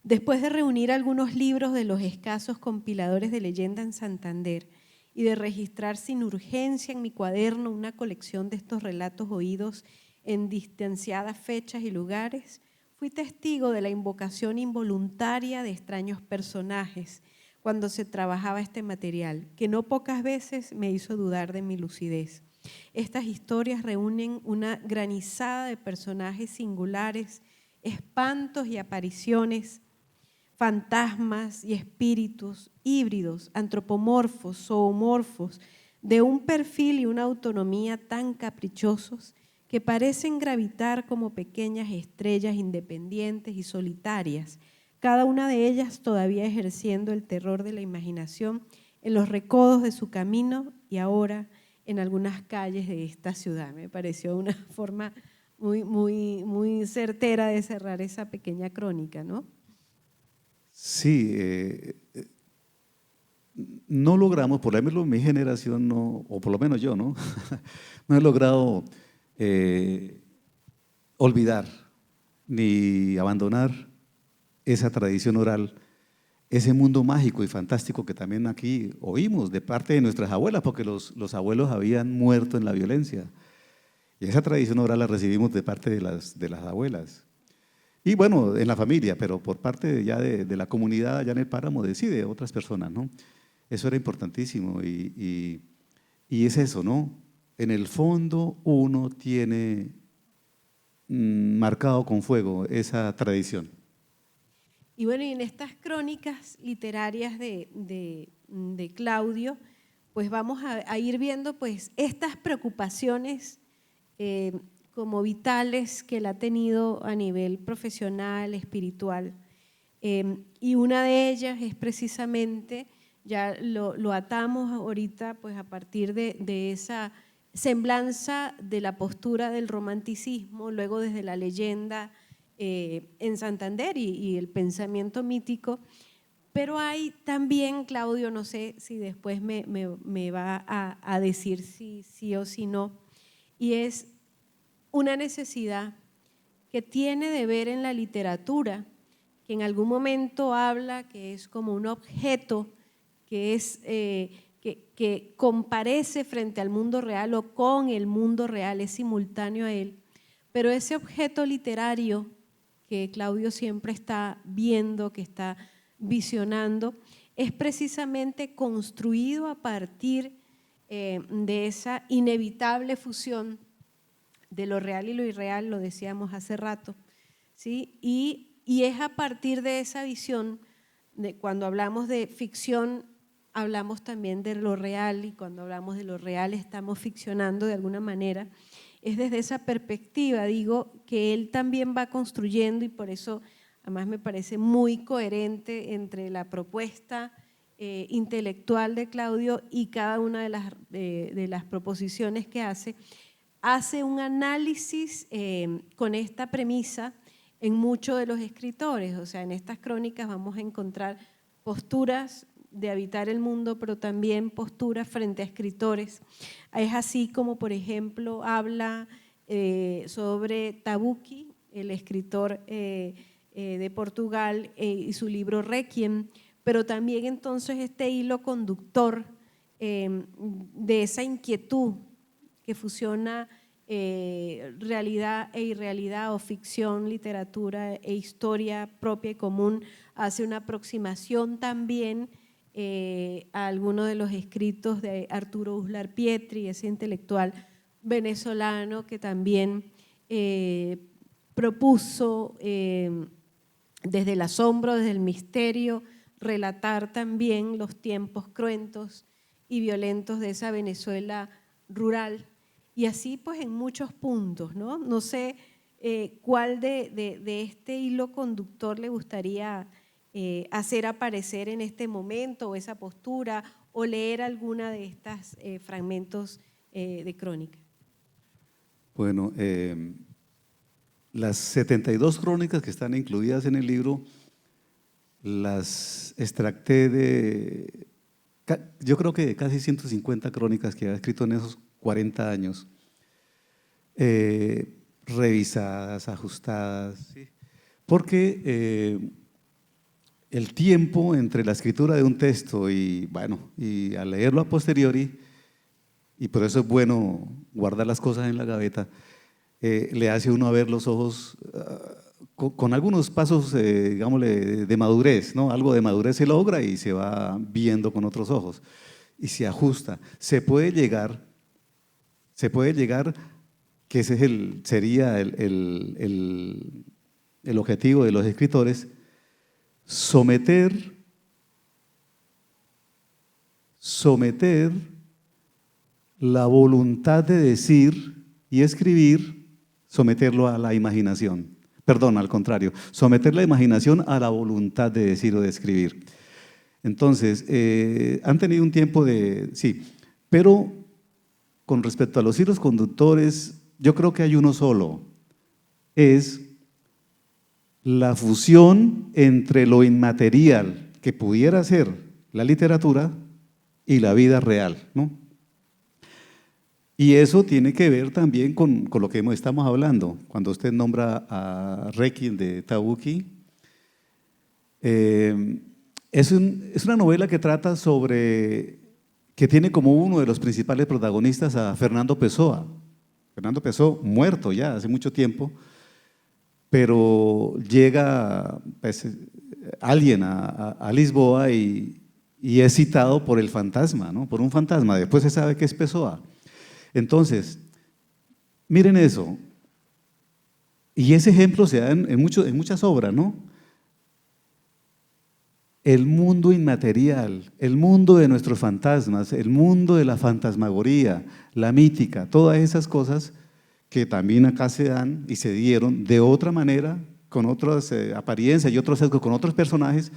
Después de reunir algunos libros de los escasos compiladores de leyenda en Santander y de registrar sin urgencia en mi cuaderno una colección de estos relatos oídos en distanciadas fechas y lugares, fui testigo de la invocación involuntaria de extraños personajes cuando se trabajaba este material, que no pocas veces me hizo dudar de mi lucidez. Estas historias reúnen una granizada de personajes singulares, espantos y apariciones, fantasmas y espíritus híbridos, antropomorfos, zoomorfos, de un perfil y una autonomía tan caprichosos que parecen gravitar como pequeñas estrellas independientes y solitarias, cada una de ellas todavía ejerciendo el terror de la imaginación en los recodos de su camino y ahora en algunas calles de esta ciudad. Me pareció una forma muy certera de cerrar esa pequeña crónica, ¿no? Sí, no logramos, por lo menos mi generación, no, o por lo menos yo, ¿no? No he logrado olvidar ni abandonar esa tradición oral, ese mundo mágico y fantástico que también aquí oímos de parte de nuestras abuelas, porque los abuelos habían muerto en la violencia. Y esa tradición oral la recibimos de parte de las abuelas. Y bueno, en la familia, pero por parte ya de la comunidad allá en el páramo, de otras personas, ¿no? Eso era importantísimo y es eso, ¿no? En el fondo uno tiene marcado con fuego esa tradición. Y bueno, y en estas crónicas literarias de Claudio, pues vamos a ir viendo pues estas preocupaciones como vitales que él ha tenido a nivel profesional, espiritual. Y una de ellas es precisamente, ya lo atamos ahorita pues a partir de esa semblanza de la postura del romanticismo, luego desde la leyenda en Santander y el pensamiento mítico, pero hay también, Claudio, no sé si después me va a decir si sí o si no, y es una necesidad que tiene de ver en la literatura, que en algún momento habla que es como un objeto que es que comparece frente al mundo real o con el mundo real, es simultáneo a él, pero ese objeto literario que Claudio siempre está viendo, que está visionando, es precisamente construido a partir de esa inevitable fusión de lo real y lo irreal, lo decíamos hace rato, ¿sí? Y es a partir de esa visión, cuando hablamos de ficción, hablamos también de lo real, y cuando hablamos de lo real estamos ficcionando de alguna manera. Es desde esa perspectiva, digo, que él también va construyendo, y por eso además me parece muy coherente entre la propuesta intelectual de Claudio y cada una de las proposiciones que hace un análisis con esta premisa en muchos de los escritores. O sea, en estas crónicas vamos a encontrar posturas de habitar el mundo, pero también posturas frente a escritores. Es así como, por ejemplo, habla sobre Tabucchi, el escritor de Portugal, y su libro Requiem, pero también entonces este hilo conductor de esa inquietud que fusiona realidad e irrealidad, o ficción, literatura e historia propia y común, hace una aproximación también a algunos de los escritos de Arturo Uslar Pietri, ese intelectual venezolano que también propuso desde el asombro, desde el misterio, relatar también los tiempos cruentos y violentos de esa Venezuela rural. Y así pues en muchos puntos, ¿no? No sé cuál de este hilo conductor le gustaría hacer aparecer en este momento, o esa postura, o leer alguna de estos fragmentos de crónica. Bueno, las 72 crónicas que están incluidas en el libro las extracté de, yo creo que de casi 150 crónicas que ha escrito en esos 40 años, revisadas, ajustadas, ¿sí? Porque el tiempo entre la escritura de un texto y, bueno, y al leerlo a posteriori, y por eso es bueno guardar las cosas en la gaveta, le hace a uno a ver los ojos con algunos pasos, digámosle, de madurez, ¿no? Algo de madurez se logra y se va viendo con otros ojos y se ajusta. Se puede llegar, que ese sería el objetivo de los escritores, someter la voluntad de decir y escribir, someterlo a la imaginación. Perdón, al contrario, someter la imaginación a la voluntad de decir o de escribir. Entonces, han tenido un tiempo de… Sí, pero con respecto a los hilos conductores, yo creo que hay uno solo. Es la fusión entre lo inmaterial que pudiera ser la literatura y la vida real, ¿no? Y eso tiene que ver también con lo que estamos hablando. Cuando usted nombra a Requiem de Tabucchi, es una novela que trata sobre, que tiene como uno de los principales protagonistas a Fernando Pessoa. Fernando Pessoa, muerto ya hace mucho tiempo, pero llega pues, alguien a Lisboa y es citado por el fantasma, ¿no? Por un fantasma. Después se sabe que es Pessoa. Entonces, miren eso, y ese ejemplo se da en muchas obras, ¿no? El mundo inmaterial, el mundo de nuestros fantasmas, el mundo de la fantasmagoría, la mítica, todas esas cosas que también acá se dan y se dieron de otra manera, con otras apariencias y otros sesgos, con otros personajes,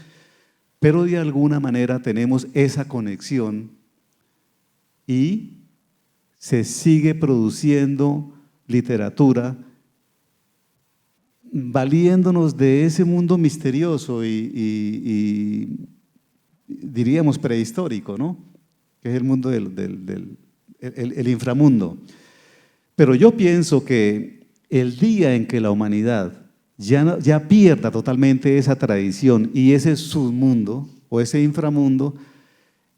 pero de alguna manera tenemos esa conexión y se sigue produciendo literatura valiéndonos de ese mundo misterioso y diríamos prehistórico, ¿no? Que es el mundo el inframundo. Pero yo pienso que el día en que la humanidad ya pierda totalmente esa tradición y ese submundo o ese inframundo,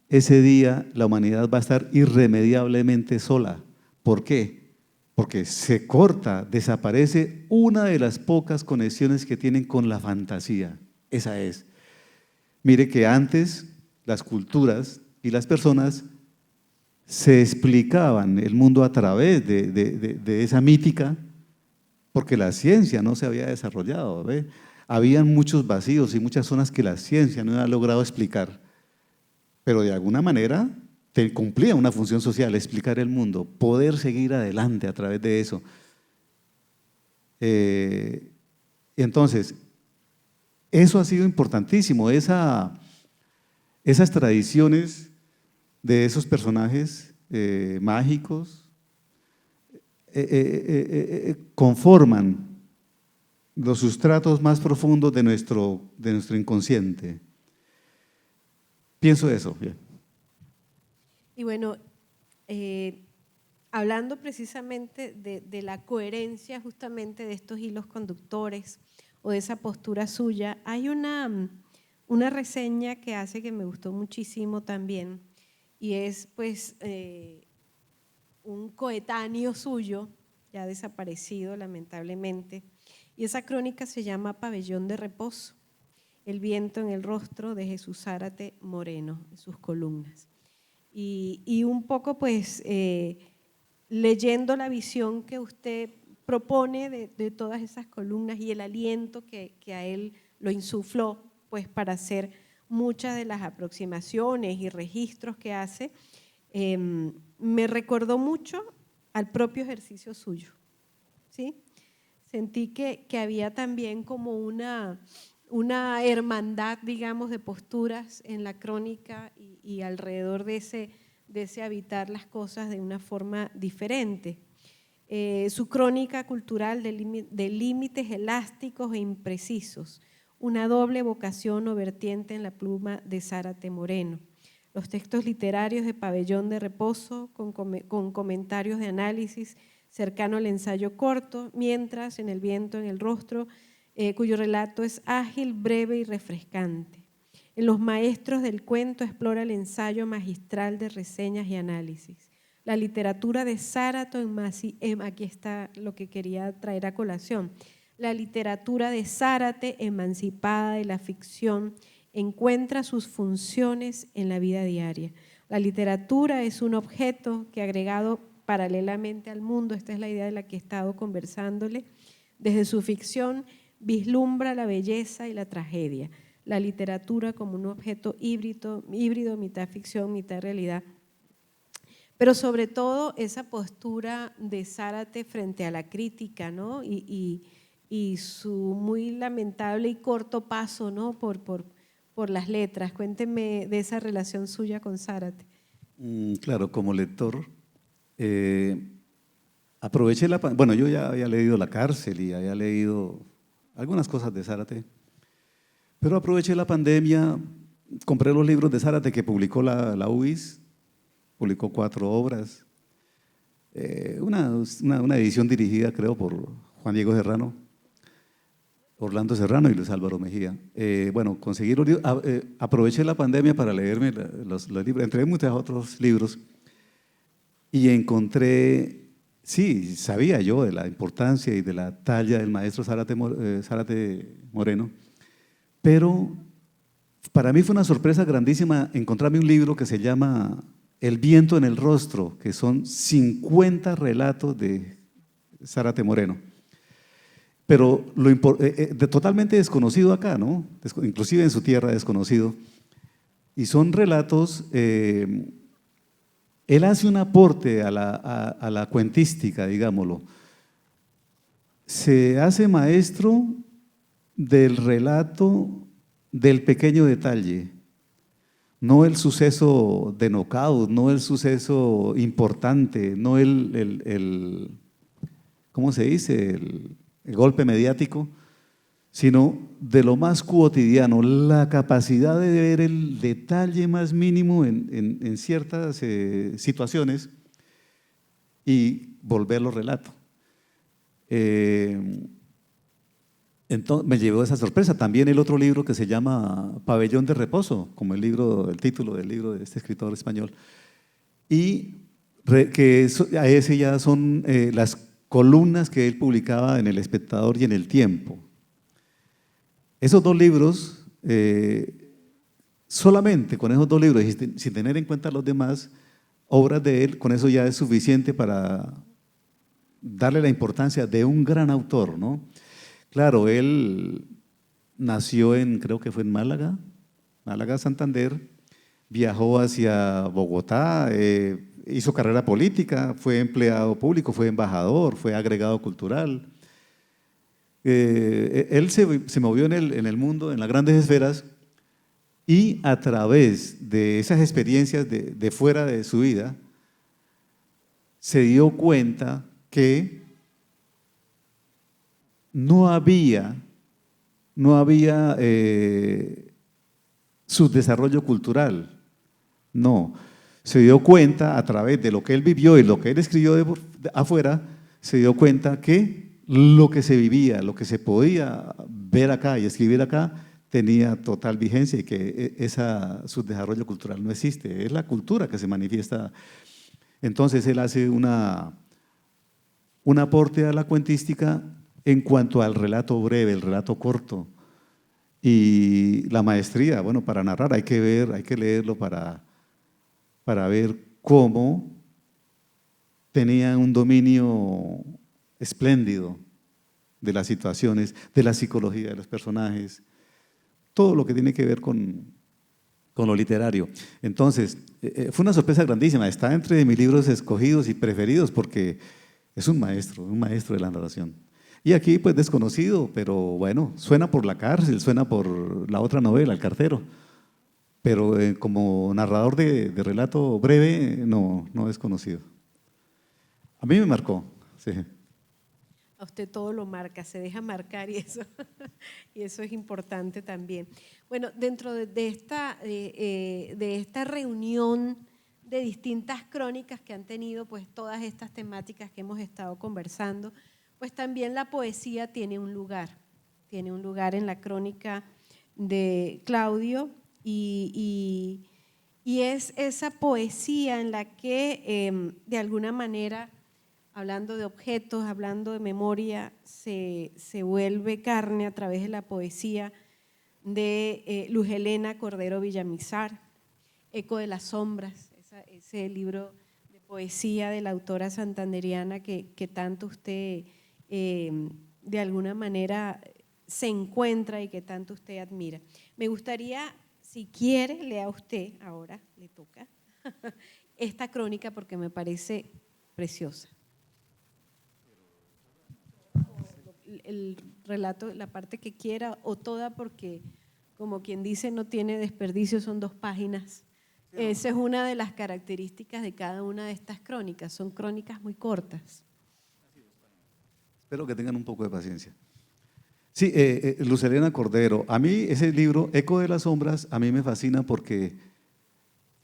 ese día la humanidad va a estar irremediablemente sola. ¿Por qué? Porque se corta, desaparece una de las pocas conexiones que tienen con la fantasía. Esa es. Mire que antes las culturas y las personas se explicaban el mundo a través de esa mítica, porque la ciencia no se había desarrollado, ¿ve? Habían muchos vacíos y muchas zonas que la ciencia no había logrado explicar, pero de alguna manera cumplía una función social, explicar el mundo, poder seguir adelante a través de eso. Entonces, eso ha sido importantísimo, esas tradiciones de esos personajes mágicos conforman los sustratos más profundos de nuestro inconsciente. Pienso eso. Bien. Y bueno, hablando precisamente de la coherencia justamente de estos hilos conductores o de esa postura suya, hay una reseña que hace que me gustó muchísimo también, y es pues un coetáneo suyo, ya desaparecido lamentablemente, y esa crónica se llama Pabellón de Reposo, el viento en el rostro de Jesús Zárate Moreno, en sus columnas. Y un poco pues leyendo la visión que usted propone de todas esas columnas y el aliento que a él lo insufló pues para hacer muchas de las aproximaciones y registros que hace, me recordó mucho al propio ejercicio suyo, ¿sí? Sentí que había también como una hermandad, digamos, de posturas en la crónica y alrededor de ese habitar las cosas de una forma diferente. Su crónica cultural de límites elásticos e imprecisos, una doble vocación o vertiente en la pluma de Zárate Moreno. Los textos literarios de Pabellón de Reposo con comentarios de análisis cercano al ensayo corto, mientras en El viento en el rostro, cuyo relato es ágil, breve y refrescante. En Los maestros del cuento explora el ensayo magistral de reseñas y análisis. La literatura de Zárate, aquí está lo que quería traer a colación, la literatura de Zárate, emancipada de la ficción, encuentra sus funciones en la vida diaria. La literatura es un objeto que, agregado paralelamente al mundo, esta es la idea de la que he estado conversándole, desde su ficción vislumbra la belleza y la tragedia. La literatura como un objeto híbrido, mitad ficción, mitad realidad. Pero sobre todo esa postura de Zárate frente a la crítica, ¿no? Y su muy lamentable y corto paso, ¿no? por las letras. Cuénteme de esa relación suya con Zárate. Claro, como lector, aproveché bueno, yo ya había leído La cárcel y había leído algunas cosas de Zárate, pero aproveché la pandemia, compré los libros de Zárate que publicó la UIS, publicó 4 obras, una edición dirigida creo por Juan Diego Serrano, Orlando Serrano y Luis Álvaro Mejía. Bueno, conseguí los libros, aproveché la pandemia para leerme los libros, entre muchos otros libros, y encontré, sí, sabía yo de la importancia y de la talla del maestro Zárate Moreno, pero para mí fue una sorpresa grandísima encontrarme un libro que se llama El viento en el rostro, que son 50 relatos de Zárate Moreno. Pero totalmente desconocido acá, ¿no? Inclusive en su tierra desconocido. Y son relatos, él hace un aporte a la cuentística, digámoslo. Se hace maestro del relato del pequeño detalle, no el suceso de knockout, no el suceso importante, no ¿cómo se dice? El golpe mediático, sino de lo más cotidiano, la capacidad de ver el detalle más mínimo en ciertas situaciones y volverlo relato. Entonces me llevó esa sorpresa. También el otro libro que se llama Pabellón de Reposo, como el título del libro de este escritor español, y que a ese ya son las columnas que él publicaba en El Espectador y en El Tiempo. Esos 2 libros, solamente con esos 2 libros y sin tener en cuenta los demás, obras de él, con eso ya es suficiente para darle la importancia de un gran autor, ¿no? Claro, él nació creo que fue en Málaga, Santander, viajó hacia Bogotá, hizo carrera política, fue empleado público, fue embajador, fue agregado cultural. Él se movió en el mundo, en las grandes esferas, y a través de esas experiencias de fuera de su vida, se dio cuenta que no había subdesarrollo cultural. No, se dio cuenta a través de lo que él vivió y lo que él escribió de afuera, se dio cuenta que lo que se vivía, lo que se podía ver acá y escribir acá, tenía total vigencia y que ese subdesarrollo cultural no existe, es la cultura que se manifiesta. Entonces él hace un aporte a la cuentística en cuanto al relato breve, el relato corto. Y la maestría, bueno, para narrar hay que leerlo para ver cómo tenía un dominio espléndido de las situaciones, de la psicología de los personajes, todo lo que tiene que ver con lo literario. Entonces, fue una sorpresa grandísima, está entre mis libros escogidos y preferidos porque es un maestro de la narración. Y aquí pues desconocido, pero bueno, suena por La cárcel, suena por la otra novela, El cartero, pero como narrador de relato breve, no es conocido. A mí me marcó, sí. A usted todo lo marca, se deja marcar y eso es importante también. Bueno, dentro de esta reunión de distintas crónicas que han tenido pues todas estas temáticas que hemos estado conversando, pues también la poesía tiene un lugar en la crónica de Claudio y es esa poesía en la que de alguna manera, hablando de objetos, hablando de memoria, se vuelve carne a través de la poesía de Luz Helena Cordero Villamizar, Eco de las sombras, ese libro de poesía de la autora santanderiana que tanto usted de alguna manera se encuentra y que tanto usted admira. Me gustaría, si quiere, lea usted, ahora le toca, esta crónica porque me parece preciosa. El relato, la parte que quiera o toda, porque como quien dice no tiene desperdicio, son 2 páginas. Esa es una de las características de cada una de estas crónicas, son crónicas muy cortas. Espero que tengan un poco de paciencia. Sí, Luz Helena Cordero, a mí ese libro, Eco de las sombras, a mí me fascina porque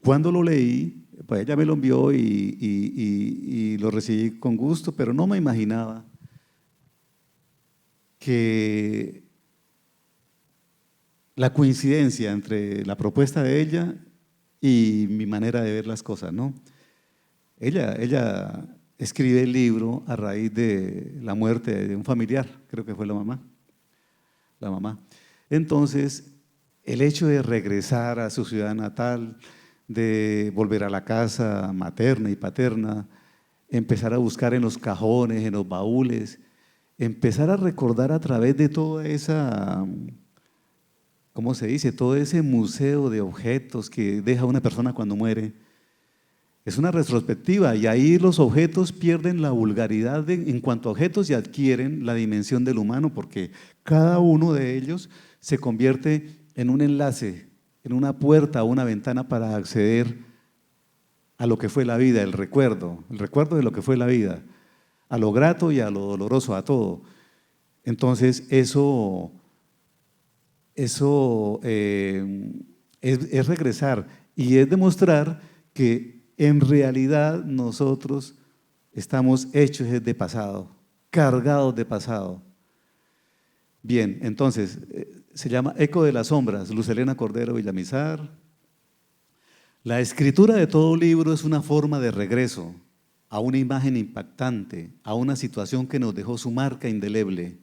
cuando lo leí, pues ella me lo envió y lo recibí con gusto, pero no me imaginaba que la coincidencia entre la propuesta de ella y mi manera de ver las cosas, ¿no? Ella escribe el libro a raíz de la muerte de un familiar, creo que fue la mamá. Entonces, el hecho de regresar a su ciudad natal, de volver a la casa materna y paterna, empezar a buscar en los cajones, en los baúles, empezar a recordar a través de toda esa, ¿cómo se dice? Todo ese museo de objetos que deja una persona cuando muere. Es una retrospectiva y ahí los objetos pierden la vulgaridad en cuanto a objetos y adquieren la dimensión del humano porque cada uno de ellos se convierte en un enlace, en una puerta o una ventana para acceder a lo que fue la vida, el recuerdo de lo que fue la vida, a lo grato y a lo doloroso, a todo. Entonces eso es regresar y es demostrar que en realidad nosotros estamos hechos de pasado, cargados de pasado. Bien, entonces se llama Eco de las sombras, Luz Helena Cordero Villamizar. La escritura de todo libro es una forma de regreso a una imagen impactante, a una situación que nos dejó su marca indeleble,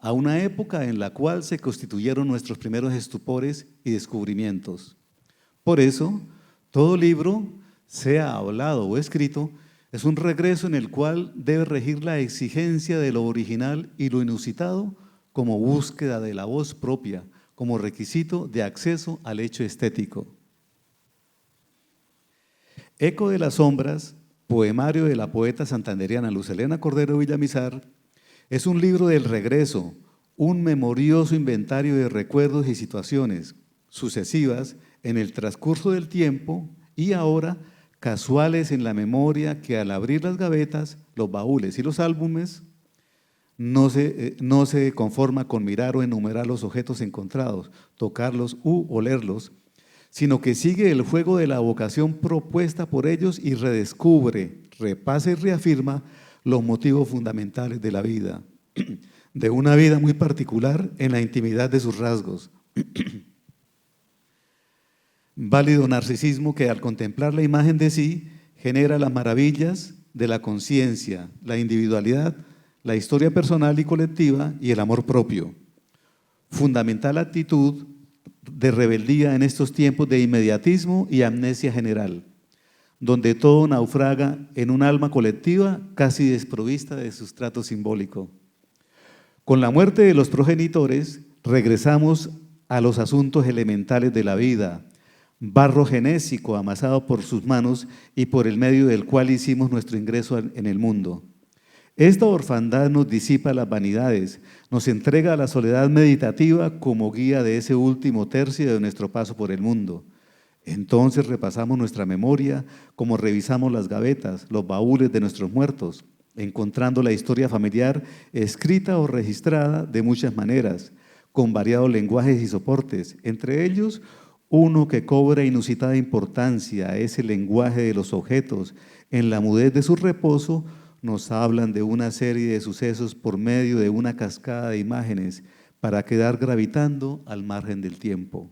a una época en la cual se constituyeron nuestros primeros estupores y descubrimientos. Por eso, todo libro sea hablado o escrito, es un regreso en el cual debe regir la exigencia de lo original y lo inusitado como búsqueda de la voz propia, como requisito de acceso al hecho estético. Eco de las sombras, poemario de la poeta santandereana Luz Helena Cordero Villamizar, es un libro del regreso, un memorioso inventario de recuerdos y situaciones sucesivas en el transcurso del tiempo y ahora casuales en la memoria que al abrir las gavetas, los baúles y los álbumes, no se conforma con mirar o enumerar los objetos encontrados, tocarlos u olerlos, sino que sigue el juego de la vocación propuesta por ellos y redescubre, repasa y reafirma los motivos fundamentales de la vida, de una vida muy particular en la intimidad de sus rasgos. Válido narcisismo que al contemplar la imagen de sí genera las maravillas de la conciencia, la individualidad, la historia personal y colectiva y el amor propio. Fundamental actitud de rebeldía en estos tiempos de inmediatismo y amnesia general, donde todo naufraga en un alma colectiva casi desprovista de sustrato simbólico. Con la muerte de los progenitores, regresamos a los asuntos elementales de la vida, barro genésico amasado por sus manos y por el medio del cual hicimos nuestro ingreso en el mundo. Esta orfandad nos disipa las vanidades, nos entrega a la soledad meditativa como guía de ese último tercio de nuestro paso por el mundo. Entonces repasamos nuestra memoria como revisamos las gavetas, los baúles de nuestros muertos, encontrando la historia familiar escrita o registrada de muchas maneras, con variados lenguajes y soportes, entre ellos uno que cobra inusitada importancia, ese lenguaje de los objetos, en la mudez de su reposo, nos hablan de una serie de sucesos por medio de una cascada de imágenes para quedar gravitando al margen del tiempo.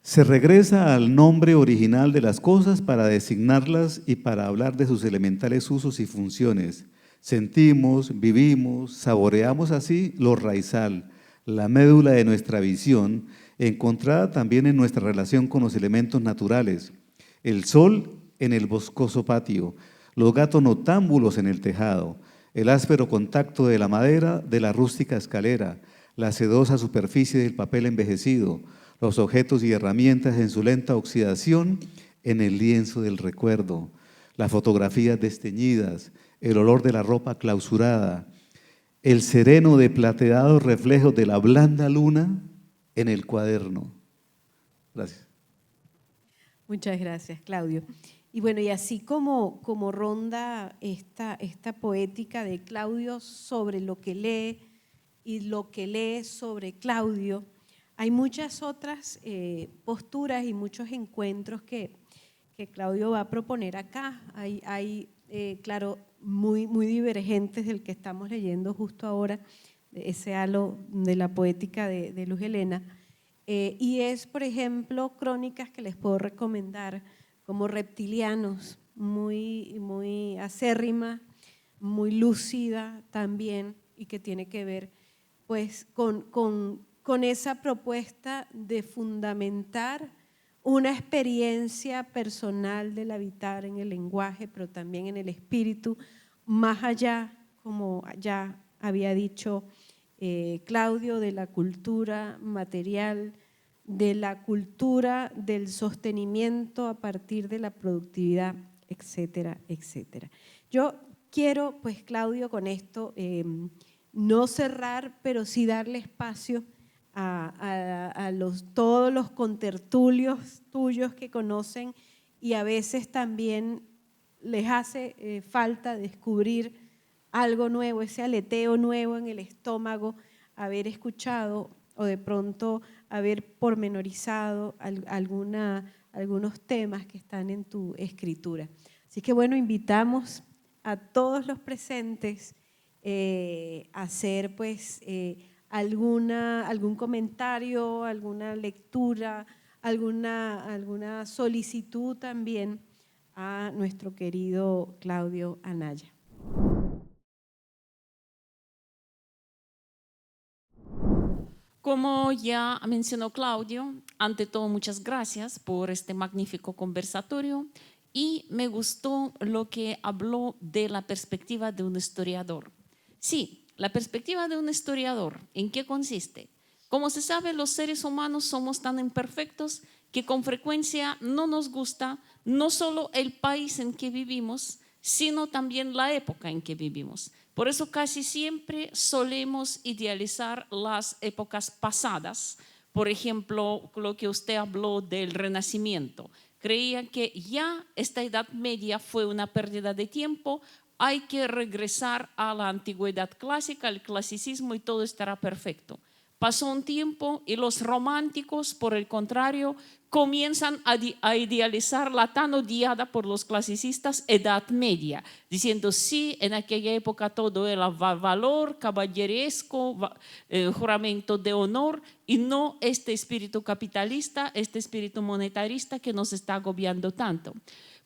Se regresa al nombre original de las cosas para designarlas y para hablar de sus elementales usos y funciones. Sentimos, vivimos, saboreamos así lo raizal, la médula de nuestra visión, encontrada también en nuestra relación con los elementos naturales. El sol en el boscoso patio, los gatos noctámbulos en el tejado, el áspero contacto de la madera de la rústica escalera, la sedosa superficie del papel envejecido, los objetos y herramientas en su lenta oxidación en el lienzo del recuerdo, las fotografías desteñidas, el olor de la ropa clausurada, el sereno de plateados reflejos de la blanda luna en el cuaderno. Gracias. Muchas gracias, Claudio. Y bueno, y así como ronda esta poética de Claudio sobre lo que lee y lo que lee sobre Claudio, hay muchas otras posturas y muchos encuentros que Claudio va a proponer acá. Hay claro, muy divergentes del que estamos leyendo justo ahora, ese halo de la poética de Luz Helena. Y es, por ejemplo, crónicas que les puedo recomendar, como Reptilianos, muy acérrima, muy lúcida también, y que tiene que ver pues con esa propuesta de fundamentar una experiencia personal del habitar en el lenguaje, pero también en el espíritu, más allá, como ya había dicho Claudio, de la cultura material, de la cultura del sostenimiento a partir de la productividad, etcétera, etcétera. Yo quiero, pues Claudio, con esto no cerrar, pero sí darle espacio a todos los contertulios tuyos que conocen y a veces también les hace falta descubrir algo nuevo, ese aleteo nuevo en el estómago, haber escuchado o de pronto haber pormenorizado algunos temas que están en tu escritura. Así que bueno, invitamos a todos los presentes a hacer pues algún comentario, alguna lectura, alguna solicitud también a nuestro querido Claudio Anaya. Como ya mencionó Claudio, ante todo muchas gracias por este magnífico conversatorio y me gustó lo que habló de la perspectiva de un historiador. Sí, la perspectiva de un historiador, ¿en qué consiste? Como se sabe, los seres humanos somos tan imperfectos que con frecuencia no nos gusta no solo el país en que vivimos, sino también la época en que vivimos. Por eso casi siempre solemos idealizar las épocas pasadas. Por ejemplo, lo que usted habló del Renacimiento. Creía que ya esta Edad Media fue una pérdida de tiempo, hay que regresar a la antigüedad clásica, al clasicismo y todo estará perfecto. Pasó un tiempo y los románticos, por el contrario, comienzan a idealizar la tan odiada por los clasicistas Edad Media, diciendo sí, en aquella época todo era valor, caballeresco, juramento de honor y no este espíritu capitalista, este espíritu monetarista que nos está agobiando tanto.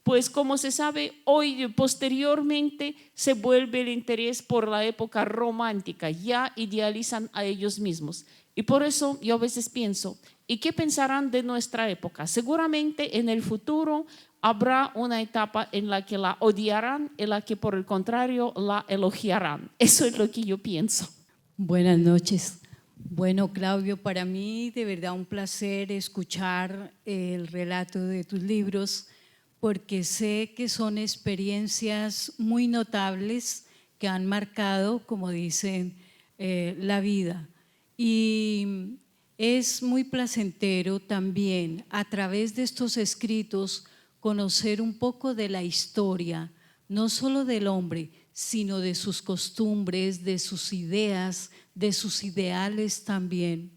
Pues como se sabe, hoy posteriormente se vuelve el interés por la época romántica, ya idealizan a ellos mismos. Y por eso yo a veces pienso, ¿y qué pensarán de nuestra época? Seguramente en el futuro habrá una etapa en la que la odiarán, en la que por el contrario la elogiarán. Eso es lo que yo pienso. Buenas noches. Bueno, Claudio, para mí de verdad un placer escuchar el relato de tus libros, porque sé que son experiencias muy notables que han marcado, como dicen, la vida. Y es muy placentero también a través de estos escritos conocer un poco de la historia, no solo del hombre, sino de sus costumbres, de sus ideas, de sus ideales también.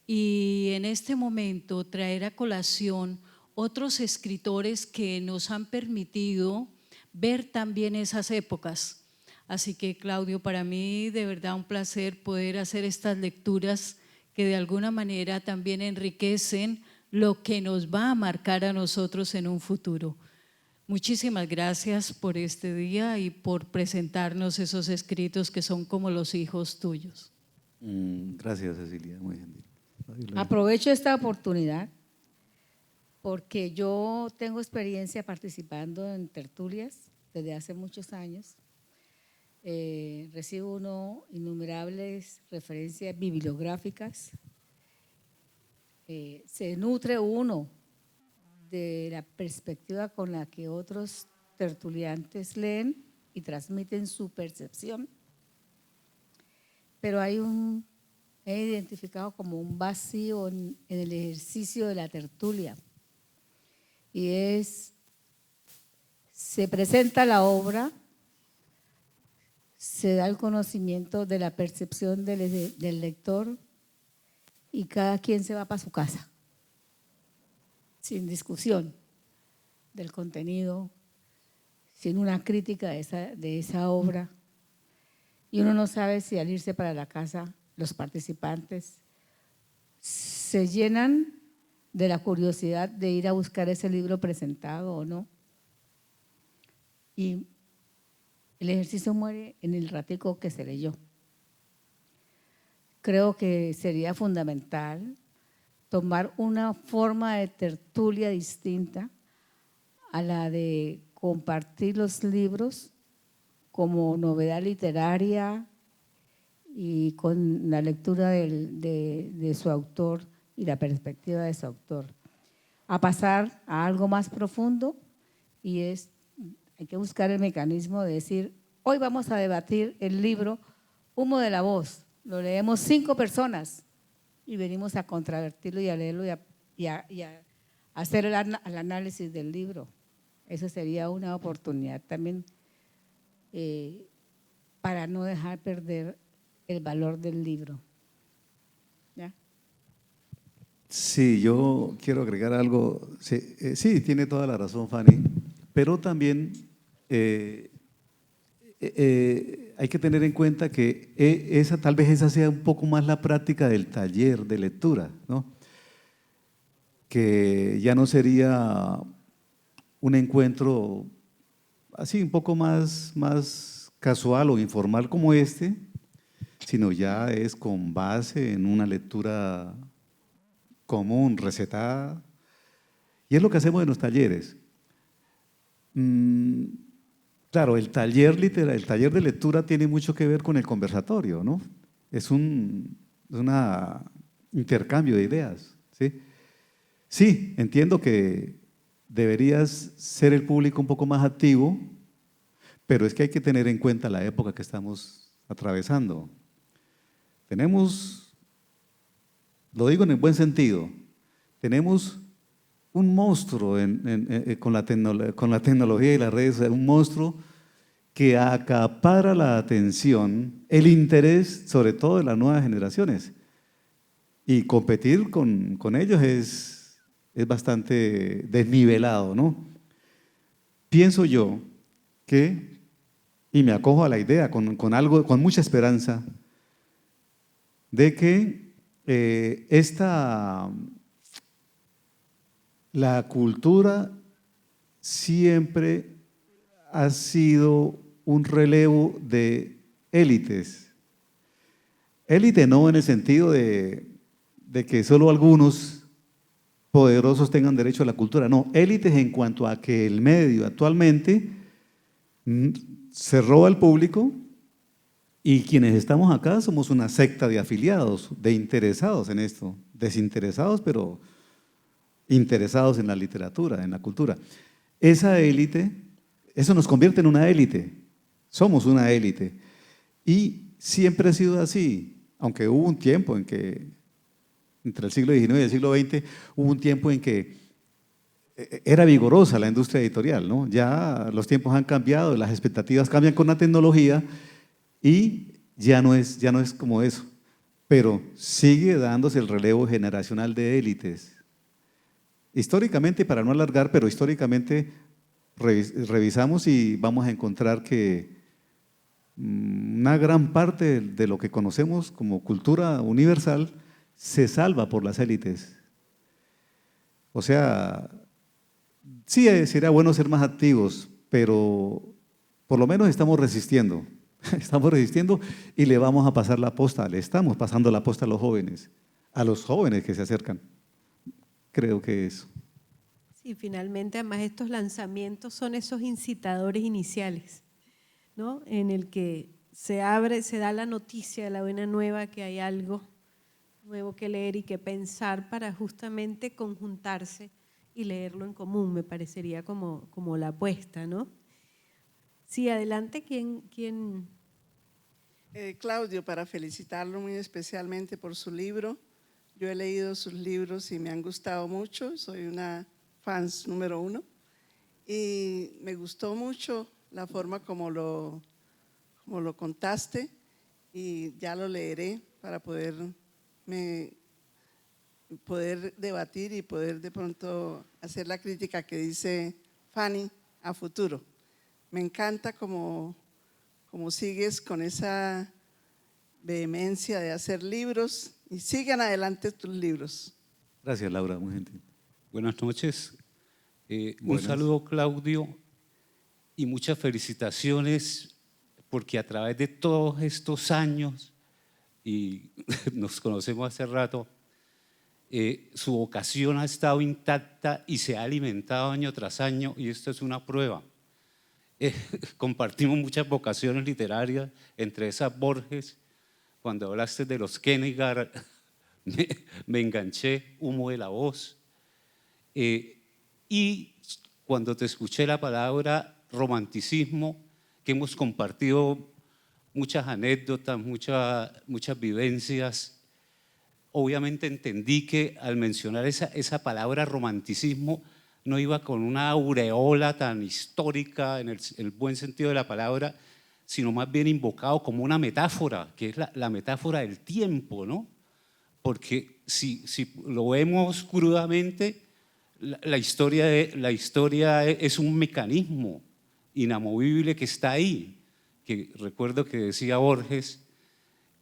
Y en este momento traer a colación otros escritores que nos han permitido ver también esas épocas. Así que, Claudio, para mí de verdad un placer poder hacer estas lecturas que de alguna manera también enriquecen lo que nos va a marcar a nosotros en un futuro. Muchísimas gracias por este día y por presentarnos esos escritos que son como los hijos tuyos. Gracias, Cecilia, muy gentil. Aprovecho esta oportunidad porque yo tengo experiencia participando en tertulias desde hace muchos años. Recibo innumerables referencias bibliográficas. Se nutre uno de la perspectiva con la que otros tertuliantes leen y transmiten su percepción. Pero he identificado como un vacío en el ejercicio de la tertulia. Y se presenta la obra, se da el conocimiento de la percepción del lector y cada quien se va para su casa, sin discusión del contenido, sin una crítica de esa obra. Y uno no sabe si al irse para la casa los participantes se llenan de la curiosidad de ir a buscar ese libro presentado o no. Y el ejercicio muere en el ratico que se leyó. Creo que sería fundamental tomar una forma de tertulia distinta a la de compartir los libros como novedad literaria y con la lectura de su autor y la perspectiva de su autor, a pasar a algo más profundo y hay que buscar el mecanismo de decir, hoy vamos a debatir el libro Humo de la Voz, lo leemos 5 personas y venimos a contravertirlo y a leerlo y a hacer el análisis del libro. Eso sería una oportunidad también para no dejar perder el valor del libro. ¿Ya? Sí, yo quiero agregar algo. Sí, tiene toda la razón, Fanny, pero también hay que tener en cuenta que tal vez esa sea un poco más la práctica del taller de lectura, ¿no? Que ya no sería un encuentro así un poco más casual o informal como este, sino ya es con base en una lectura común, recetada, y es lo que hacemos en los talleres. Claro, el taller de lectura tiene mucho que ver con el conversatorio, ¿no? Es un intercambio de ideas, ¿sí? Sí, entiendo que deberías ser el público un poco más activo, pero es que hay que tener en cuenta la época que estamos atravesando. Tenemos, lo digo en el buen sentido, tenemos un monstruo con la tecnología y las redes, un monstruo que acapara la atención, el interés, sobre todo de las nuevas generaciones. Y competir con ellos es bastante desnivelado, ¿no? Pienso yo que, y me acojo a la idea con algo, con mucha esperanza, de que la cultura siempre ha sido un relevo de élites. Élite no en el sentido de que solo algunos poderosos tengan derecho a la cultura, no, élites en cuanto a que el medio actualmente se roba al público y quienes estamos acá somos una secta de afiliados, de interesados en esto, desinteresados pero interesados en la literatura, en la cultura. Esa élite, eso nos convierte en una élite, somos una élite y siempre ha sido así, aunque hubo un tiempo en que entre el siglo XIX y el siglo XX, hubo un tiempo en que era vigorosa la industria editorial, ¿no? Ya los tiempos han cambiado, las expectativas cambian con la tecnología y ya no es como eso. Pero sigue dándose el relevo generacional de élites. Históricamente, para no alargar, pero históricamente revisamos y vamos a encontrar que una gran parte de lo que conocemos como cultura universal se salva por las élites. O sea, sí sería bueno ser más activos, pero por lo menos estamos resistiendo. Estamos resistiendo y le vamos a pasar la posta, le estamos pasando la posta a los jóvenes que se acercan. Creo que eso. Sí, finalmente, además, estos lanzamientos son esos incitadores iniciales, ¿no? En el que se da la noticia, la buena nueva, que hay algo nuevo que leer y que pensar para justamente conjuntarse y leerlo en común, me parecería como la apuesta, ¿no? Sí, adelante, ¿quién? Claudio, para felicitarlo muy especialmente por su libro. Yo he leído sus libros y me han gustado mucho, soy una fan número 1 y me gustó mucho la forma como lo contaste y ya lo leeré para poder debatir y poder de pronto hacer la crítica que dice Fanny a futuro. Me encanta como sigues con esa vehemencia de hacer libros y sigan adelante tus libros. Gracias, Laura, muy gentil. Buenas noches. Un Buenas. saludo, Claudio, y muchas felicitaciones porque a través de todos estos años, y nos conocemos hace rato, su vocación ha estado intacta y se ha alimentado año tras año y esto es una prueba. Compartimos muchas vocaciones literarias, entre esas Borges. Cuando hablaste de los Kierkegaard, me enganché, Humo de la Voz. Y cuando te escuché la palabra romanticismo, que hemos compartido muchas anécdotas, muchas vivencias, obviamente entendí que al mencionar esa palabra romanticismo no iba con una aureola tan histórica en el buen sentido de la palabra, sino más bien invocado como una metáfora, que es la metáfora del tiempo, ¿no? Porque si lo vemos crudamente, la historia es un mecanismo inamovible que está ahí, que recuerdo que decía Borges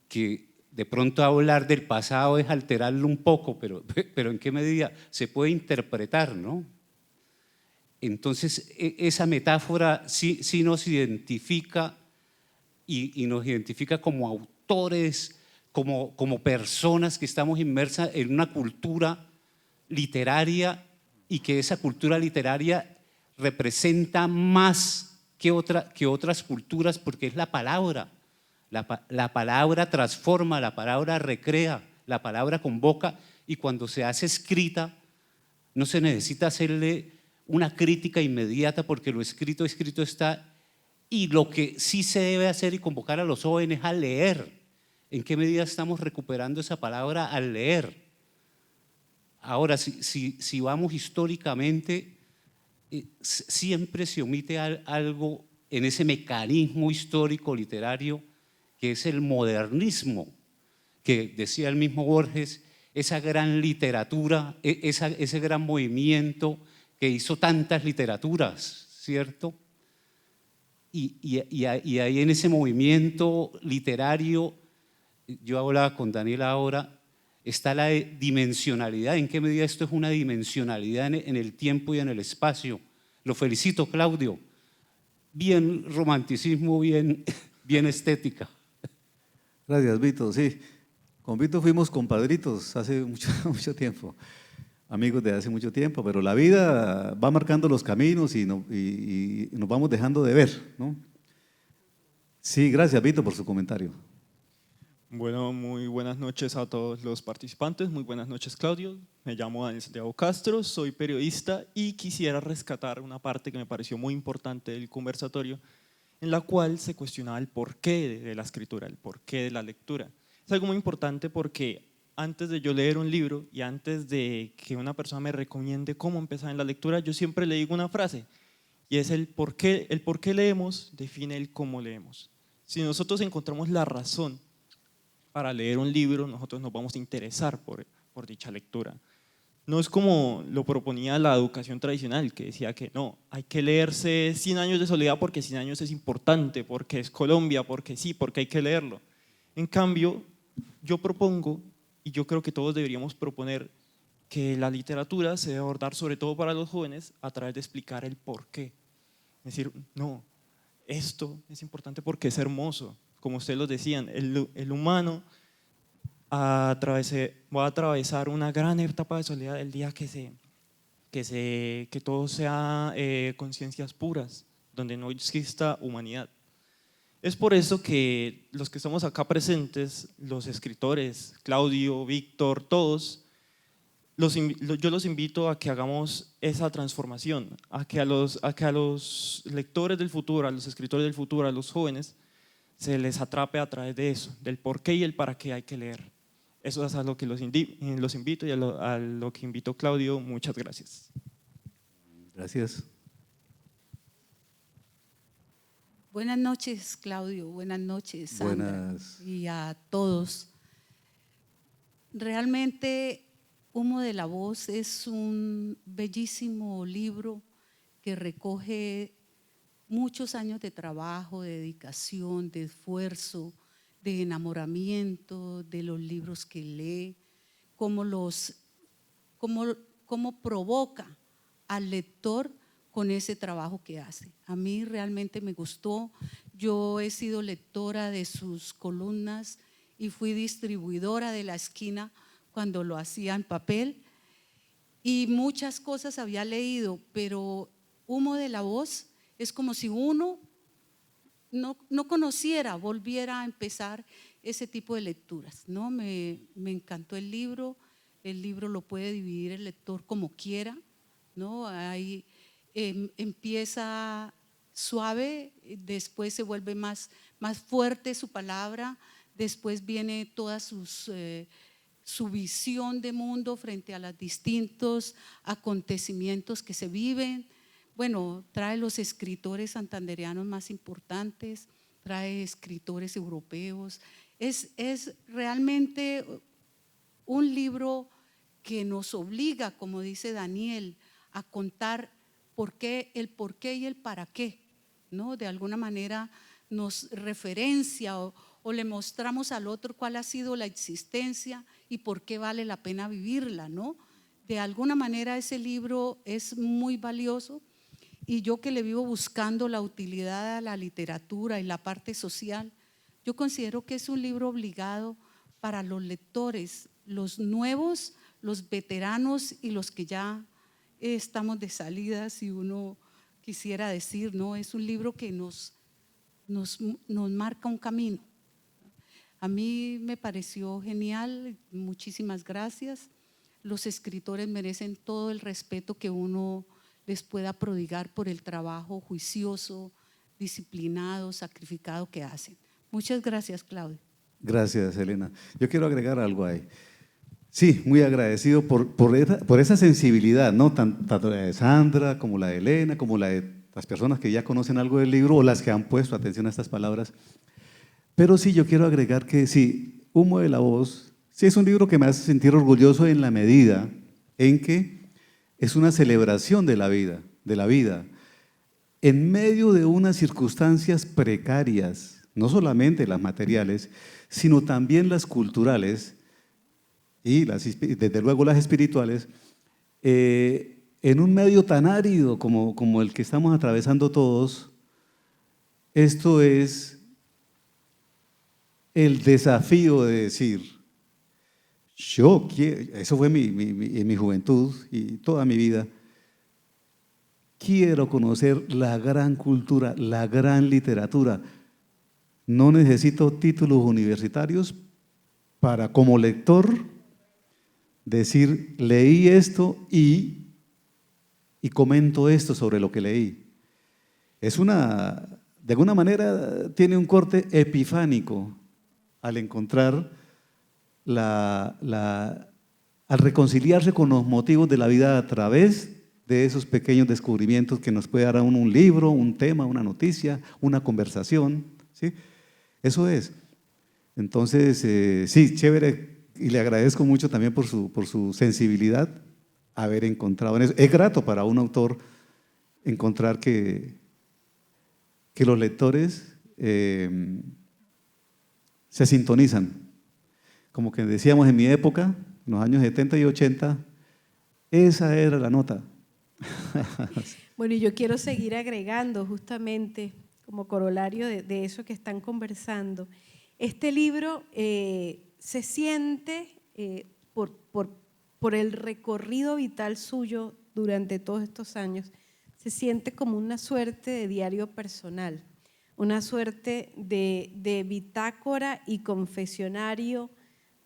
que de pronto hablar del pasado es alterarlo un poco, pero ¿en qué medida se puede interpretar, no? Entonces, esa metáfora sí nos identifica y nos identifica como lectores, como personas que estamos inmersas en una cultura literaria y que esa cultura literaria representa más que otras culturas porque es la palabra. La palabra transforma, la palabra recrea, la palabra convoca, y cuando se hace escrita no se necesita hacerle una crítica inmediata porque lo escrito está. Y lo que sí se debe hacer y convocar a los jóvenes a leer. ¿En qué medida estamos recuperando esa palabra al leer? Ahora, si vamos históricamente, siempre se omite algo en ese mecanismo histórico literario que es el modernismo, que decía el mismo Borges, esa gran literatura, ese gran movimiento que hizo tantas literaturas, ¿cierto? Y ahí en ese movimiento literario, yo hablaba con Daniel ahora, está la dimensionalidad. ¿En qué medida esto es una dimensionalidad en el tiempo y en el espacio? Lo felicito, Claudio. Bien romanticismo, bien estética. Gracias, Vito. Sí, con Vito fuimos compadritos hace mucho tiempo, amigos de hace mucho tiempo, pero la vida va marcando los caminos y nos vamos dejando de ver, ¿no? Sí, gracias, Vito, por su comentario. Bueno, muy buenas noches a todos los participantes, muy buenas noches, Claudio. Me llamo Daniel Santiago Castro, soy periodista y quisiera rescatar una parte que me pareció muy importante del conversatorio, en la cual se cuestionaba el porqué de la escritura, el porqué de la lectura. Es algo muy importante porque antes de yo leer un libro y antes de que una persona me recomiende cómo empezar en la lectura, yo siempre le digo una frase, y es el por qué leemos define el cómo leemos. Si nosotros encontramos la razón para leer un libro, nosotros nos vamos a interesar por dicha lectura. No es como lo proponía la educación tradicional, que decía que no, hay que leerse 100 años de soledad porque 100 años es importante, porque es Colombia, porque sí, porque hay que leerlo. En cambio, yo propongo, y yo creo que todos deberíamos proponer, que la literatura se debe abordar sobre todo para los jóvenes a través de explicar el porqué. Es decir, no, esto es importante porque es hermoso. Como ustedes lo decían, el humano va a atravesar una gran etapa de soledad el día que todo sea conciencias puras, donde no exista humanidad. Es por eso que los que estamos acá presentes, los escritores, Claudio, Víctor, todos, yo los invito a que hagamos esa transformación, a que a los lectores del futuro, a los escritores del futuro, a los jóvenes, se les atrape a través de eso, del por qué y el para qué hay que leer. Eso es a lo que los invito y a lo que invitó Claudio. Muchas gracias. Gracias. Buenas noches, Claudio. Buenas noches, Sandra. Y a todos. Realmente, Humo de la Voz es un bellísimo libro que recoge muchos años de trabajo, de dedicación, de esfuerzo, de enamoramiento, de los libros que lee, cómo provoca al lector con ese trabajo que hace. A mí realmente me gustó. Yo he sido lectora de sus columnas y fui distribuidora de La Esquina cuando lo hacía en papel, y muchas cosas había leído, pero Humo de la Voz es como si uno no conociera, volviera a empezar ese tipo de lecturas, ¿no? Me encantó el libro lo puede dividir el lector como quiera, ¿no? Ahí empieza suave, después se vuelve más fuerte su palabra, después viene toda su visión de mundo frente a los distintos acontecimientos que se viven. Bueno, trae los escritores santandereanos más importantes, trae escritores europeos. Es realmente un libro que nos obliga, como dice Daniel, a contar el por qué y el para qué, ¿no? De alguna manera nos referencia o le mostramos al otro cuál ha sido la existencia y por qué vale la pena vivirla, ¿no? De alguna manera ese libro es muy valioso. Y yo que le vivo buscando la utilidad a la literatura y la parte social, Yo considero que es un libro obligado para los lectores, los nuevos, los veteranos y los que ya estamos de salida, si uno quisiera decir, ¿no? Es un libro que nos marca un camino. A mí me pareció genial, muchísimas gracias. Los escritores merecen todo el respeto que uno les pueda prodigar por el trabajo juicioso, disciplinado, sacrificado que hacen. Muchas gracias, Claudio. Gracias, Elena. Yo quiero agregar algo ahí. Sí, muy agradecido por esa sensibilidad, ¿no? Tanto la de Sandra como la de Elena, como la de las personas que ya conocen algo del libro o las que han puesto atención a estas palabras. Pero sí, yo quiero agregar que sí, Humo de la Voz, sí es un libro que me hace sentir orgulloso en la medida en que es una celebración de la vida, en medio de unas circunstancias precarias, no solamente las materiales, sino también las culturales y desde luego las espirituales, en un medio tan árido como el que estamos atravesando todos. Esto es el desafío de decir, yo quiero, eso fue en mi juventud y toda mi vida, quiero conocer la gran cultura, la gran literatura. No necesito títulos universitarios para, como lector, decir, leí esto y comento esto sobre lo que leí. De alguna manera tiene un corte epifánico al encontrar, al reconciliarse con los motivos de la vida a través de esos pequeños descubrimientos que nos puede dar a uno un libro, un tema, una noticia, una conversación, ¿sí? Eso es. Entonces, sí, chévere, y le agradezco mucho también por su sensibilidad haber encontrado en eso. Es grato para un autor encontrar que los lectores se sintonizan. Como que decíamos en mi época, en los años 70 y 80, esa era la nota. Bueno, y yo quiero seguir agregando justamente como corolario de eso que están conversando. Este libro se siente por el recorrido vital suyo durante todos estos años, se siente como una suerte de diario personal, una suerte de bitácora y confesionario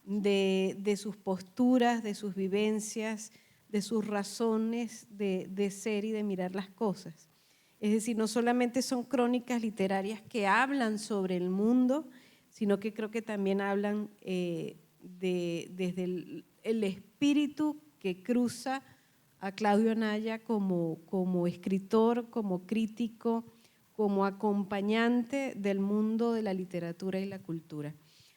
de sus posturas, de sus vivencias, de sus razones de ser y de mirar las cosas. Es decir, no solamente son crónicas literarias que hablan sobre el mundo, sino que creo que también hablan desde el espíritu que cruza a Claudio Anaya como escritor, como crítico, como acompañante del mundo de la literatura y la cultura.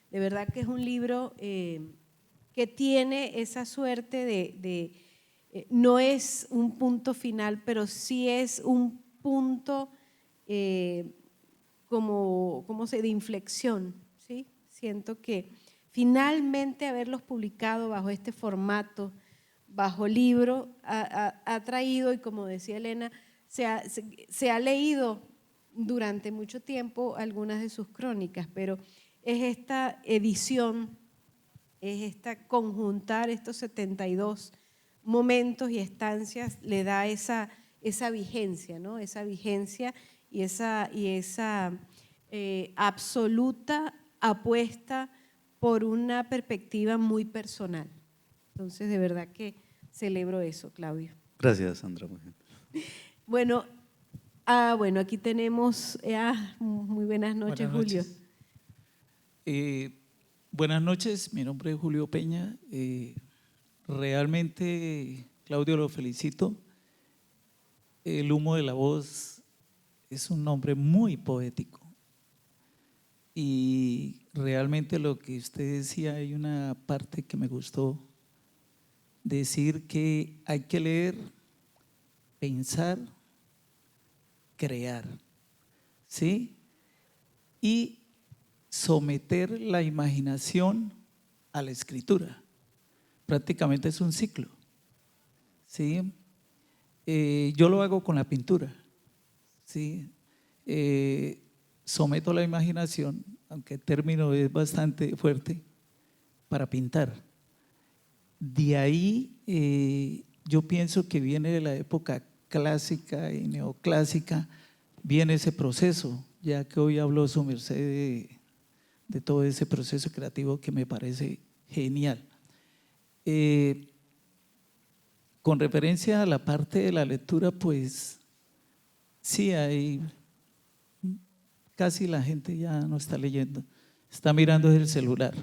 De verdad que es un libro que tiene esa suerte no es un punto final, pero sí es un punto de inflexión, ¿sí? Siento que finalmente haberlos publicado bajo este formato, bajo libro, ha traído, y como decía Elena, se ha leído durante mucho tiempo algunas de sus crónicas, pero es esta edición, es esta conjuntar estos 72 momentos y estancias, le da esa vigencia, ¿no? Esa vigencia y esa absoluta apuesta por una perspectiva muy personal. Entonces, de verdad que celebro eso, Claudio. Gracias, Sandra. Bueno, aquí tenemos, muy buenas noches, Julio. Buenas noches, mi nombre es Julio Peña. Realmente, Claudio, lo felicito. El Humo de la Voz es un nombre muy poético. Y realmente lo que usted decía, hay una parte que me gustó, decir que hay que leer, pensar, crear, ¿sí? Y someter la imaginación a la escritura. Prácticamente es un ciclo, ¿sí? Yo lo hago con la pintura, ¿sí? Someto la imaginación aunque el término es bastante fuerte, para pintar. De ahí yo pienso que viene de la época clásica y neoclásica, viene ese proceso, ya que hoy habló su merced de todo ese proceso creativo que me parece genial. Con referencia a la parte de la lectura, pues sí, hay casi la gente ya no está leyendo, está mirando el celular,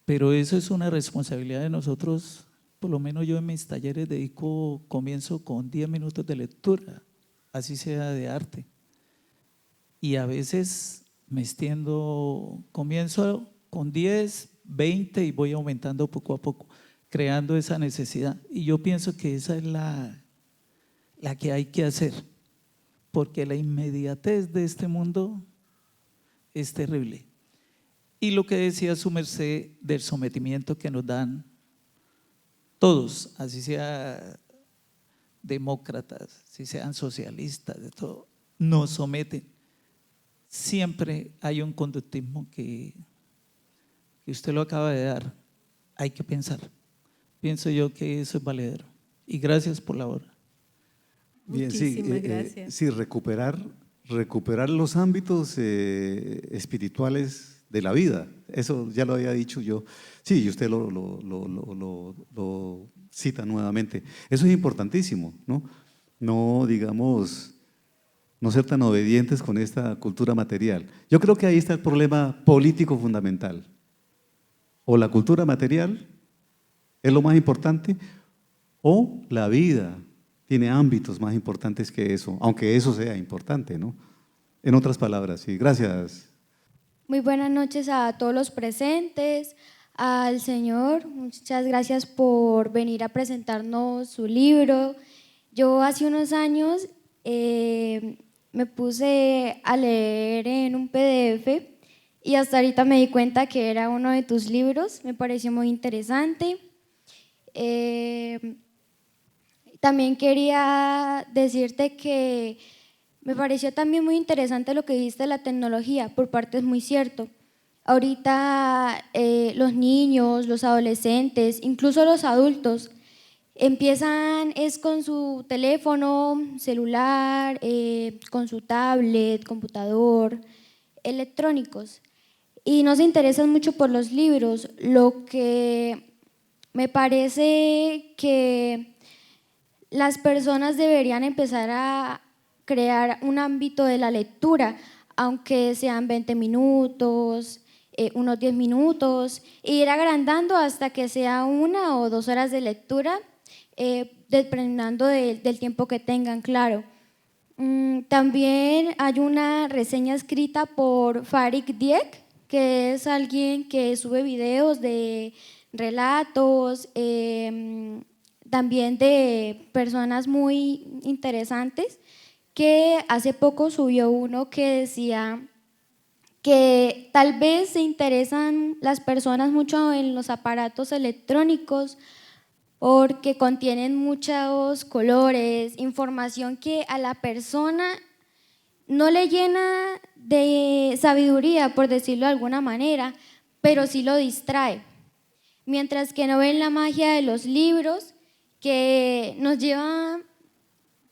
pero eso es una responsabilidad de nosotros. Por lo menos yo en mis talleres comienzo con 10 minutos de lectura, así sea de arte, y a veces me extiendo, comienzo con 10, 20 y voy aumentando poco a poco, creando esa necesidad. Y yo pienso que esa es la que hay que hacer, porque la inmediatez de este mundo es terrible. Y lo que decía su merced del sometimiento que nos dan todos, así sea demócratas, si sean socialistas, de todo, nos someten. Siempre hay un conductismo que usted lo acaba de dar, hay que pensar. Pienso yo que eso es valedero. Y gracias por la hora. Bien, sí, Muchísimas gracias. sí, recuperar los ámbitos espirituales de la vida. Eso ya lo había dicho yo. Sí, y usted lo cita nuevamente. Eso es importantísimo, ¿no? No, digamos, no ser tan obedientes con esta cultura material. Yo creo que ahí está el problema político fundamental. O la cultura material es lo más importante, o la vida tiene ámbitos más importantes que eso, aunque eso sea importante, ¿no? En otras palabras, sí. Gracias. Muy buenas noches a todos los presentes, al señor. Muchas gracias por venir a presentarnos su libro. Yo hace unos años me puse a leer en un PDF y hasta ahorita me di cuenta que era uno de tus libros. Me pareció muy interesante. También quería decirte que me pareció también muy interesante lo que dijiste de la tecnología, por parte es muy cierto. Ahorita los niños, los adolescentes, incluso los adultos, empiezan con su teléfono, celular, con su tablet, computador, electrónicos, y no se interesan mucho por los libros, lo que me parece que las personas deberían empezar a crear un ámbito de la lectura, aunque sean 20 minutos, unos 10 minutos, e ir agrandando hasta que sea 1 o 2 horas de lectura, dependiendo del tiempo que tengan, claro. También hay una reseña escrita por Farik Dieck, que es alguien que sube videos de relatos, también de personas muy interesantes, que hace poco subió uno que decía que tal vez se interesan las personas mucho en los aparatos electrónicos porque contienen muchos colores, información que a la persona no le llena de sabiduría, por decirlo de alguna manera, pero sí lo distrae. Mientras que no ven la magia de los libros, que nos llevan,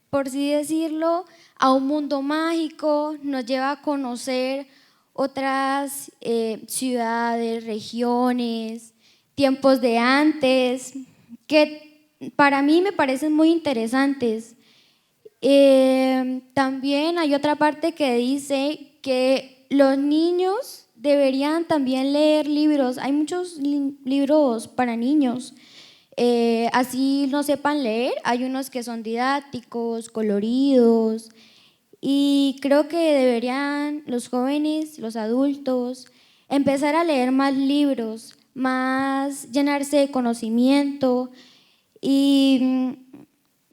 por así decirlo, a un mundo mágico, nos lleva a conocer otras ciudades, regiones, tiempos de antes, que para mí me parecen muy interesantes. También hay otra parte que dice que los niños deberían también leer libros. Hay muchos libros para niños, así no sepan leer. Hay unos que son didácticos, coloridos, y creo que deberían los jóvenes, los adultos, empezar a leer más libros, más llenarse de conocimiento y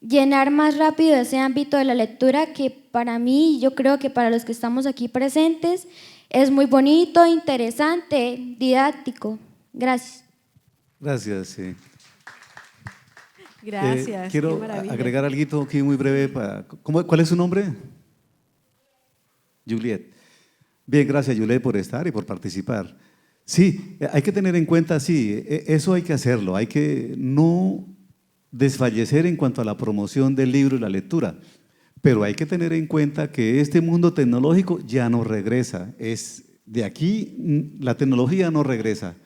llenar más rápido ese ámbito de la lectura, que para mí, yo creo que para los que estamos aquí presentes, es muy bonito, interesante, didáctico. Gracias. Gracias, sí. Gracias. Quiero qué maravilla. agregar algo aquí muy breve. ¿Cuál es su nombre? Juliet. Bien, gracias Yulé por estar y por participar. Sí, hay que tener en cuenta, sí, eso hay que hacerlo, hay que no desfallecer en cuanto a la promoción del libro y la lectura, pero hay que tener en cuenta que este mundo tecnológico ya no regresa, de aquí la tecnología no regresa,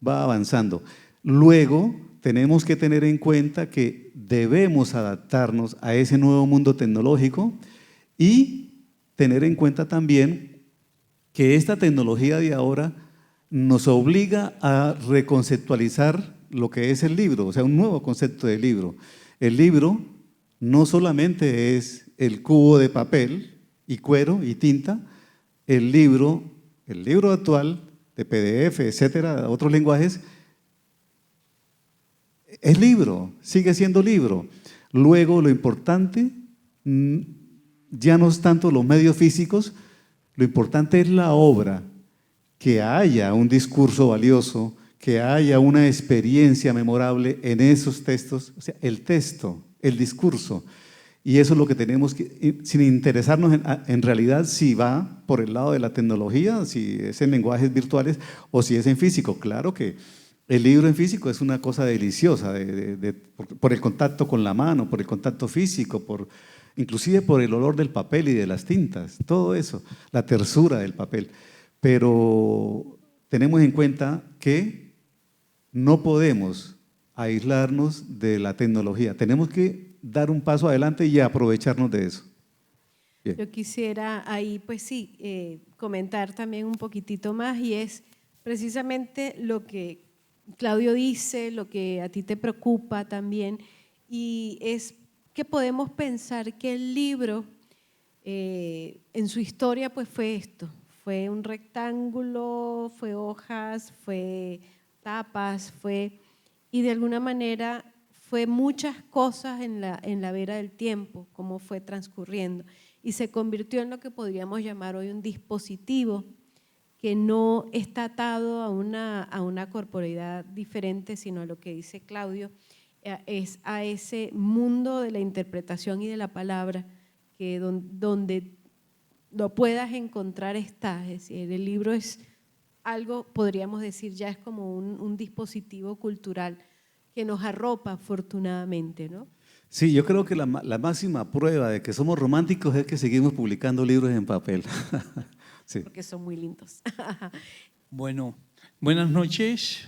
va avanzando. Luego tenemos que tener en cuenta que debemos adaptarnos a ese nuevo mundo tecnológico y tener en cuenta también que esta tecnología de ahora nos obliga a reconceptualizar lo que es el libro, o sea, un nuevo concepto de libro. El libro no solamente es el cubo de papel y cuero y tinta, el libro actual de PDF, etcétera, otros lenguajes, es libro, sigue siendo libro. Luego, lo importante ya no es tanto los medios físicos, lo importante es la obra, que haya un discurso valioso, que haya una experiencia memorable en esos textos, o sea, el texto, el discurso. Y eso es lo que tenemos que, sin interesarnos en realidad si va por el lado de la tecnología, si es en lenguajes virtuales o si es en físico. Claro que el libro en físico es una cosa deliciosa, por el contacto con la mano, por el contacto físico, inclusive por el olor del papel y de las tintas, todo eso, la tersura del papel. Pero tenemos en cuenta que no podemos aislarnos de la tecnología, tenemos que dar un paso adelante y aprovecharnos de eso. Bien. Yo quisiera ahí, pues sí, comentar también un poquitito más, y es precisamente lo que Claudio dice, lo que a ti te preocupa también, y es que podemos pensar que el libro en su historia pues fue esto, fue un rectángulo, fue hojas, fue tapas, y de alguna manera fue muchas cosas en la vera del tiempo, cómo fue transcurriendo, y se convirtió en lo que podríamos llamar hoy un dispositivo que no está atado a una corporeidad diferente, sino a lo que dice Claudio, es a ese mundo de la interpretación y de la palabra, que donde lo puedas encontrar está. Es decir, el libro es algo, podríamos decir, ya es como un dispositivo cultural que nos arropa afortunadamente, ¿no? Sí, yo creo que la máxima prueba de que somos románticos es que seguimos publicando libros en papel. Sí. Porque son muy lindos. Bueno, buenas noches.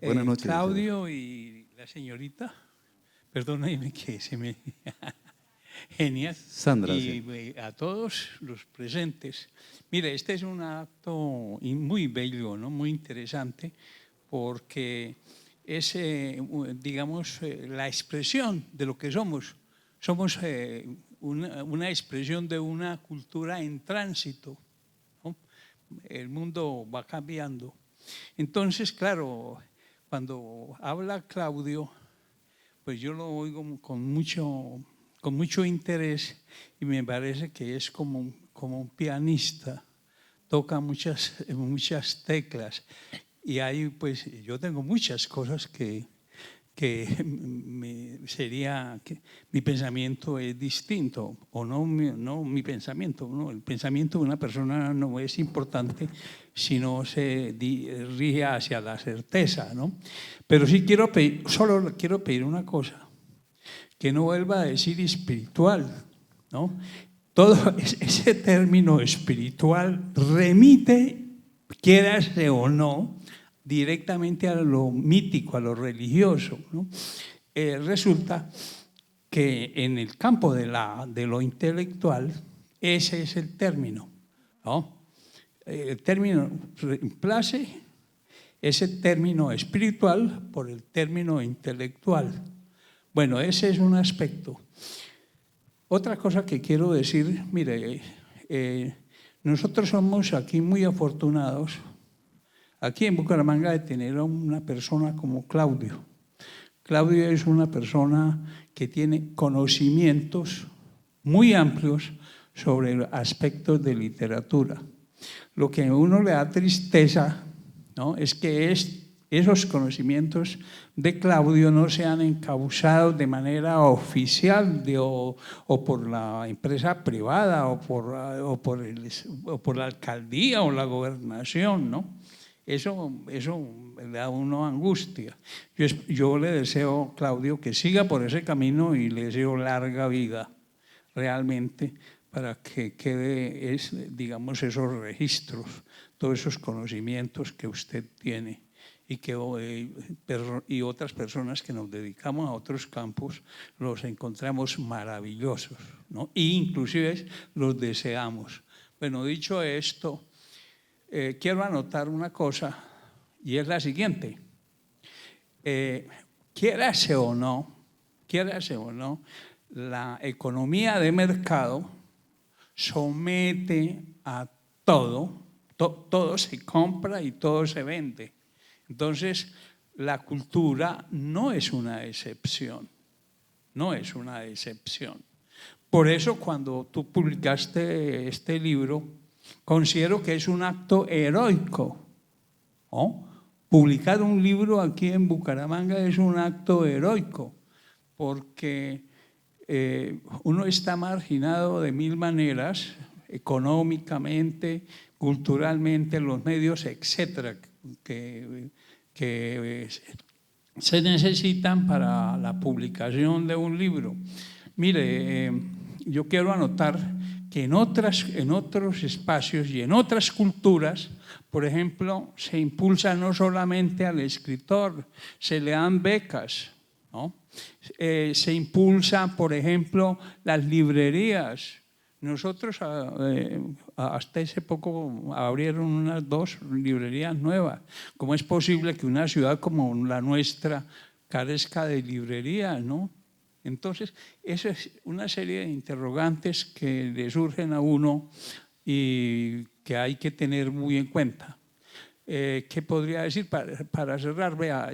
Buenas noches, Claudio y la señorita. Perdóname que se me... Genial. Sandra. Y sí. a todos los presentes. Mire, este es un acto muy bello, ¿no? Muy interesante, porque es, digamos, la expresión de lo que somos. Somos una expresión de una cultura en tránsito, ¿no? El mundo va cambiando. Entonces, claro, cuando habla Claudio, pues yo lo oigo con mucho interés, y me parece que es como un pianista, toca muchas teclas, y ahí pues yo tengo muchas cosas que mi pensamiento es distinto, o no mi pensamiento, no, el pensamiento de una persona no es importante si no se rige hacia la certeza, ¿no? Pero sí solo quiero pedir una cosa, que no vuelva a decir espiritual, ¿no? Todo ese término espiritual remite, quierase o no, directamente a lo mítico, a lo religioso, ¿no? Resulta que en el campo de lo intelectual, ese es el término, ¿no? El término reemplace ese término espiritual por el término intelectual. Bueno, ese es un aspecto. Otra cosa que quiero decir, mire, nosotros somos aquí muy afortunados, aquí en Bucaramanga, de tener a una persona como Claudio. Claudio es una persona que tiene conocimientos muy amplios sobre aspectos de literatura. Lo que a uno le da tristeza, ¿no?, es que esos conocimientos de Claudio no sean encausados de manera oficial o por la empresa privada o por la alcaldía o la gobernación, ¿no? Eso le da a uno angustia. Yo le deseo, Claudio, que siga por ese camino y le deseo larga vida, realmente, para que quede, digamos, esos registros, todos esos conocimientos que usted tiene y otras personas que nos dedicamos a otros campos los encontramos maravillosos, ¿no? E inclusive los deseamos. Bueno, dicho esto, quiero anotar una cosa y es la siguiente. Quiérase o no, la economía de mercado somete a todo se compra y todo se vende. Entonces, la cultura no es una excepción, Por eso, cuando tú publicaste este libro, considero que es un acto heroico, ¿no? Publicar un libro aquí en Bucaramanga es un acto heroico, porque uno está marginado de mil maneras, económicamente, culturalmente, los medios, etcétera, que se necesitan para la publicación de un libro. Mire, yo quiero anotar que en otros espacios y en otras culturas, por ejemplo, se impulsa no solamente al escritor, se le dan becas, ¿no? Se impulsa, por ejemplo, las librerías. Nosotros hasta hace poco abrieron unas 2 librerías nuevas. ¿Cómo es posible que una ciudad como la nuestra carezca de librerías, no? Entonces, esa es una serie de interrogantes que le surgen a uno y que hay que tener muy en cuenta. ¿Qué podría decir? Para cerrar, vea,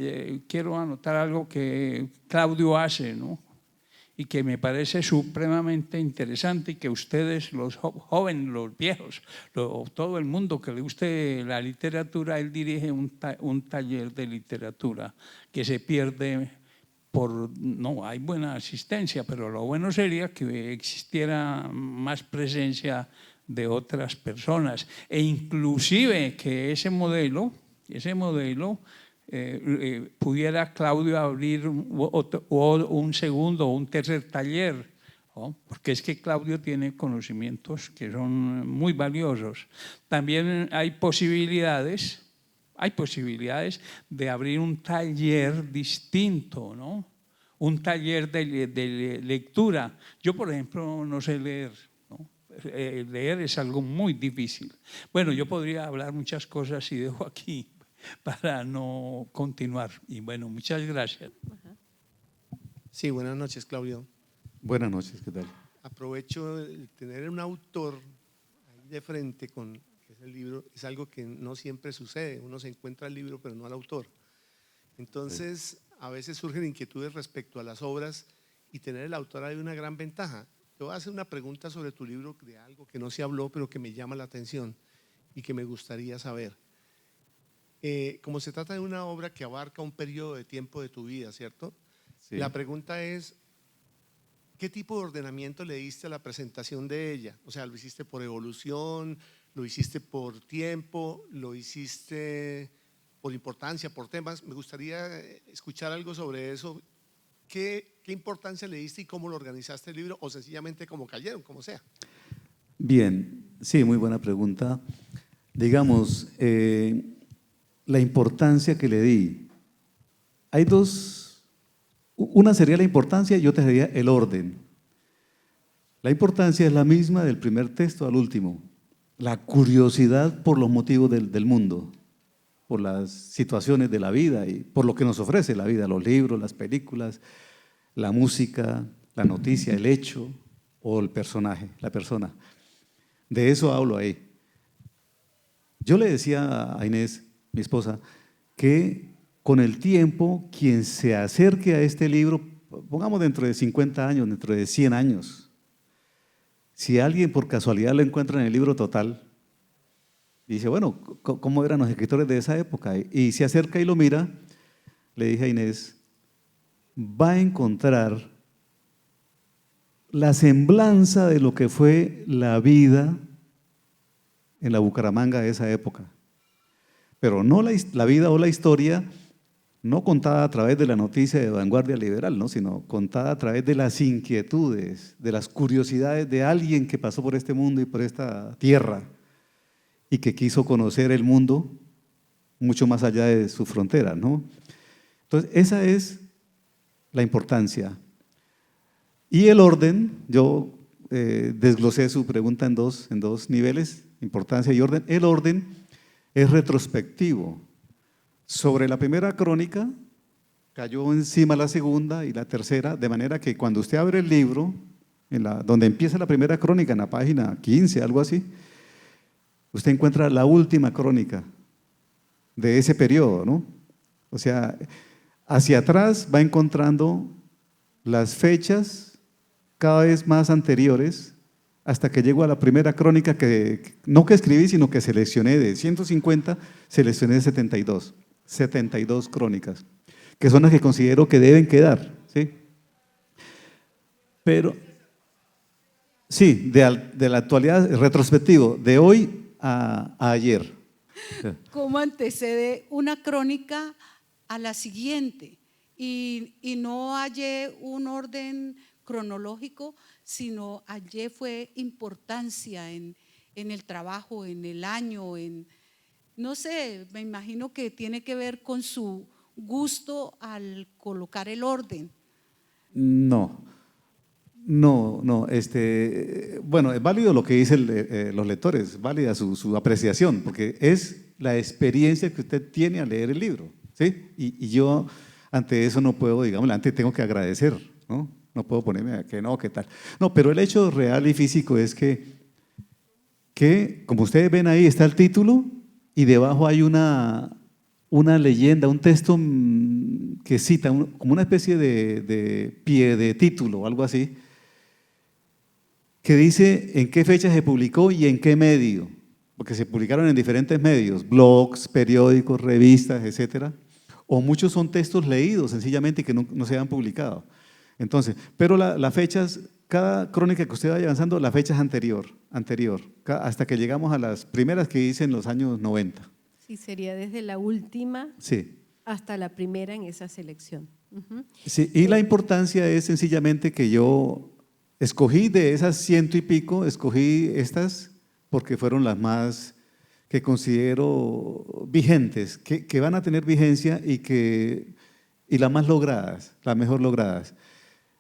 quiero anotar algo que Claudio hace, ¿no? Y que me parece supremamente interesante y que ustedes, los jóvenes, los viejos, todo el mundo que le guste la literatura, él dirige un taller de literatura que se pierde no hay buena asistencia, pero lo bueno sería que existiera más presencia de otras personas e inclusive que ese modelo pudiera Claudio abrir un segundo o un tercer taller, ¿no? Porque es que Claudio tiene conocimientos que son muy valiosos. También hay posibilidades de abrir un taller distinto, ¿no? Un taller de lectura. Yo, por ejemplo, no sé leer, ¿no? Leer es algo muy difícil. Bueno, yo podría hablar muchas cosas y dejo aquí para no continuar. Y bueno, muchas gracias. Sí, buenas noches, Claudio. Buenas noches, ¿qué tal? Aprovecho el tener un autor ahí de frente con el libro, es algo que no siempre sucede. Uno se encuentra el libro, pero no al autor. Entonces, a veces surgen inquietudes respecto a las obras y tener el autor hay una gran ventaja. Te voy a hacer una pregunta sobre tu libro de algo que no se habló, pero que me llama la atención y que me gustaría saber. Como se trata de una obra que abarca un periodo de tiempo de tu vida, ¿cierto? Sí. La pregunta es, ¿qué tipo de ordenamiento le diste a la presentación de ella? O sea, ¿lo hiciste por evolución? ¿Lo hiciste por tiempo? ¿Lo hiciste por importancia, por temas? Me gustaría escuchar algo sobre eso. ¿Qué importancia le diste y cómo lo organizaste el libro? O sencillamente como cayeron, como sea. Bien, sí, muy buena pregunta. Digamos, la importancia que le di. Hay dos, una sería la importancia y otra sería el orden. La importancia es la misma del primer texto al último. La curiosidad por los motivos del mundo, por las situaciones de la vida y por lo que nos ofrece la vida, los libros, las películas, la música, la noticia, el hecho o el personaje, la persona. De eso hablo ahí. Yo le decía a Inés, mi esposa, que con el tiempo quien se acerque a este libro, pongamos dentro de 50 años, dentro de 100 años, si alguien por casualidad lo encuentra en el libro total, Y dice, bueno, ¿cómo eran los escritores de esa época? Y se acerca y lo mira. Le dije a Inés, va a encontrar la semblanza de lo que fue la vida en la Bucaramanga de esa época. Pero no la vida o la historia no contada a través de la noticia de vanguardia liberal, ¿no? Sino contada a través de las inquietudes, de las curiosidades de alguien que pasó por este mundo y por esta tierra y que quiso conocer el mundo mucho más allá de su frontera, ¿no? Entonces, esa es la importancia. Y el orden, yo desglosé su pregunta en dos niveles, importancia y orden. El orden es retrospectivo. Sobre la primera crónica, cayó encima la segunda y la tercera, de manera que cuando usted abre el libro, donde empieza la primera crónica, en la página 15, algo así, usted encuentra la última crónica de ese periodo, ¿no? O sea, hacia atrás va encontrando las fechas cada vez más anteriores hasta que llego a la primera crónica no que escribí, sino que seleccioné de 150, seleccioné 72 crónicas, que son las que considero que deben quedar, ¿sí? Pero, sí, de la actualidad, retrospectivo, de hoy a ayer. ¿Cómo antecede una crónica a la siguiente? Y no hallé un orden cronológico, sino hallé fue importancia en el trabajo, en el año, no sé, me imagino que tiene que ver con su gusto al colocar el orden. No, bueno, es válido lo que dicen los lectores, válida su apreciación, porque es la experiencia que usted tiene al leer el libro, ¿sí? Y yo ante eso no puedo, digamos, antes tengo que agradecer, ¿no? No puedo ponerme a que no, qué tal. No, pero el hecho real y físico es que como ustedes ven ahí está el título y debajo hay una leyenda, un texto que cita, como una especie de pie de título o algo así, que dice en qué fecha se publicó y en qué medio, porque se publicaron en diferentes medios, blogs, periódicos, revistas, etcétera, o muchos son textos leídos sencillamente que no se han publicado. Entonces, pero las fechas, cada crónica que usted vaya avanzando, la fecha es anterior, hasta que llegamos a las primeras que dicen los años 90. Sí, sería desde la última Sí. hasta la primera en esa selección. Sí, y la importancia es sencillamente que yo escogí de esas 100 y pico, escogí estas porque fueron las más que considero vigentes, que van a tener vigencia y las más logradas, las mejor logradas.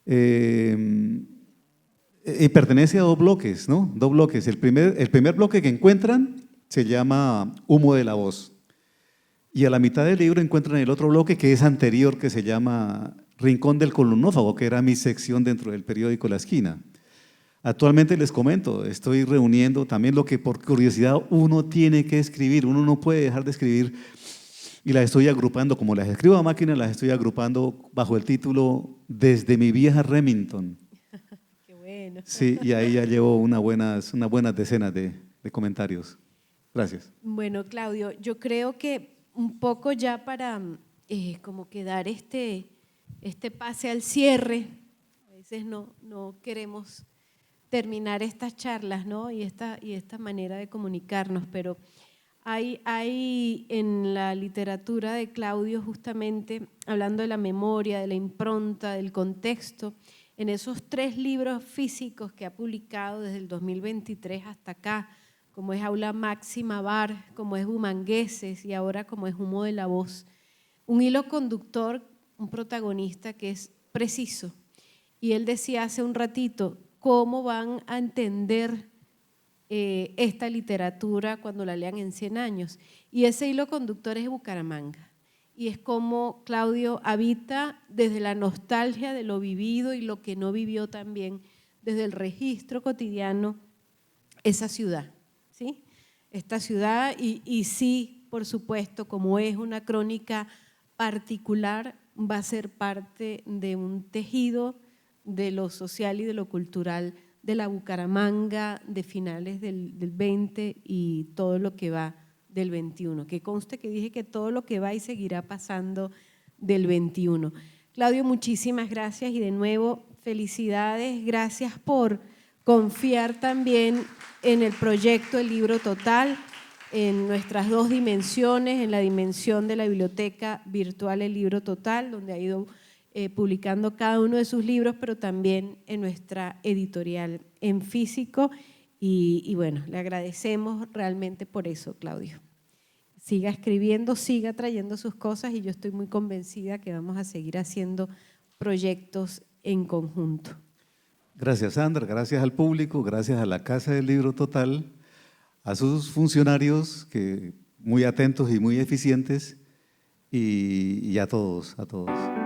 Y pertenece a dos bloques, ¿no? Dos bloques. El primer bloque que encuentran se llama Humo de la Voz. Y a la mitad del libro encuentran el otro bloque que es anterior, que se llama Rincón del Columnófago, que era mi sección dentro del periódico La Esquina. Actualmente les comento, estoy reuniendo también lo que por curiosidad uno tiene que escribir, uno no puede dejar de escribir, y las estoy agrupando, como las escribo a máquina, las estoy agrupando bajo el título Desde mi vieja Remington. Qué bueno. Sí, y ahí ya llevo unas buenas decenas de comentarios. Gracias. Bueno, Claudio, yo creo que un poco ya para como que dar este pase al cierre, a veces no queremos terminar estas charlas, ¿no? y esta manera de comunicarnos, pero hay en la literatura de Claudio, justamente hablando de la memoria, de la impronta, del contexto, en esos 3 libros físicos que ha publicado desde el 2023 hasta acá, como es Aula Máxima Bar, como es Bumangueses y ahora como es Humo de la Voz, un hilo conductor, un protagonista que es preciso. Y él decía hace un ratito, ¿cómo van a entender esta literatura cuando la lean en 100 años? Y ese hilo conductor es Bucaramanga. Y es como Claudio habita desde la nostalgia de lo vivido y lo que no vivió también, desde el registro cotidiano, esa ciudad, ¿sí? Esta ciudad y sí, por supuesto, como es una crónica particular, va a ser parte de un tejido de lo social y de lo cultural de la Bucaramanga de finales del 20 y todo lo que va del 21. Que conste que dije que todo lo que va y seguirá pasando del 21. Claudio, muchísimas gracias y de nuevo felicidades. Gracias por confiar también en el proyecto El Libro Total, en nuestras dos dimensiones, en la dimensión de la biblioteca virtual El Libro Total, donde ha ido publicando cada uno de sus libros, pero también en nuestra editorial en físico. Y bueno, le agradecemos realmente por eso, Claudio. Siga escribiendo, siga trayendo sus cosas y yo estoy muy convencida que vamos a seguir haciendo proyectos en conjunto. Gracias, Sandra, gracias al público, gracias a la Casa del Libro Total, a sus funcionarios que muy atentos y muy eficientes y a todos, a todos.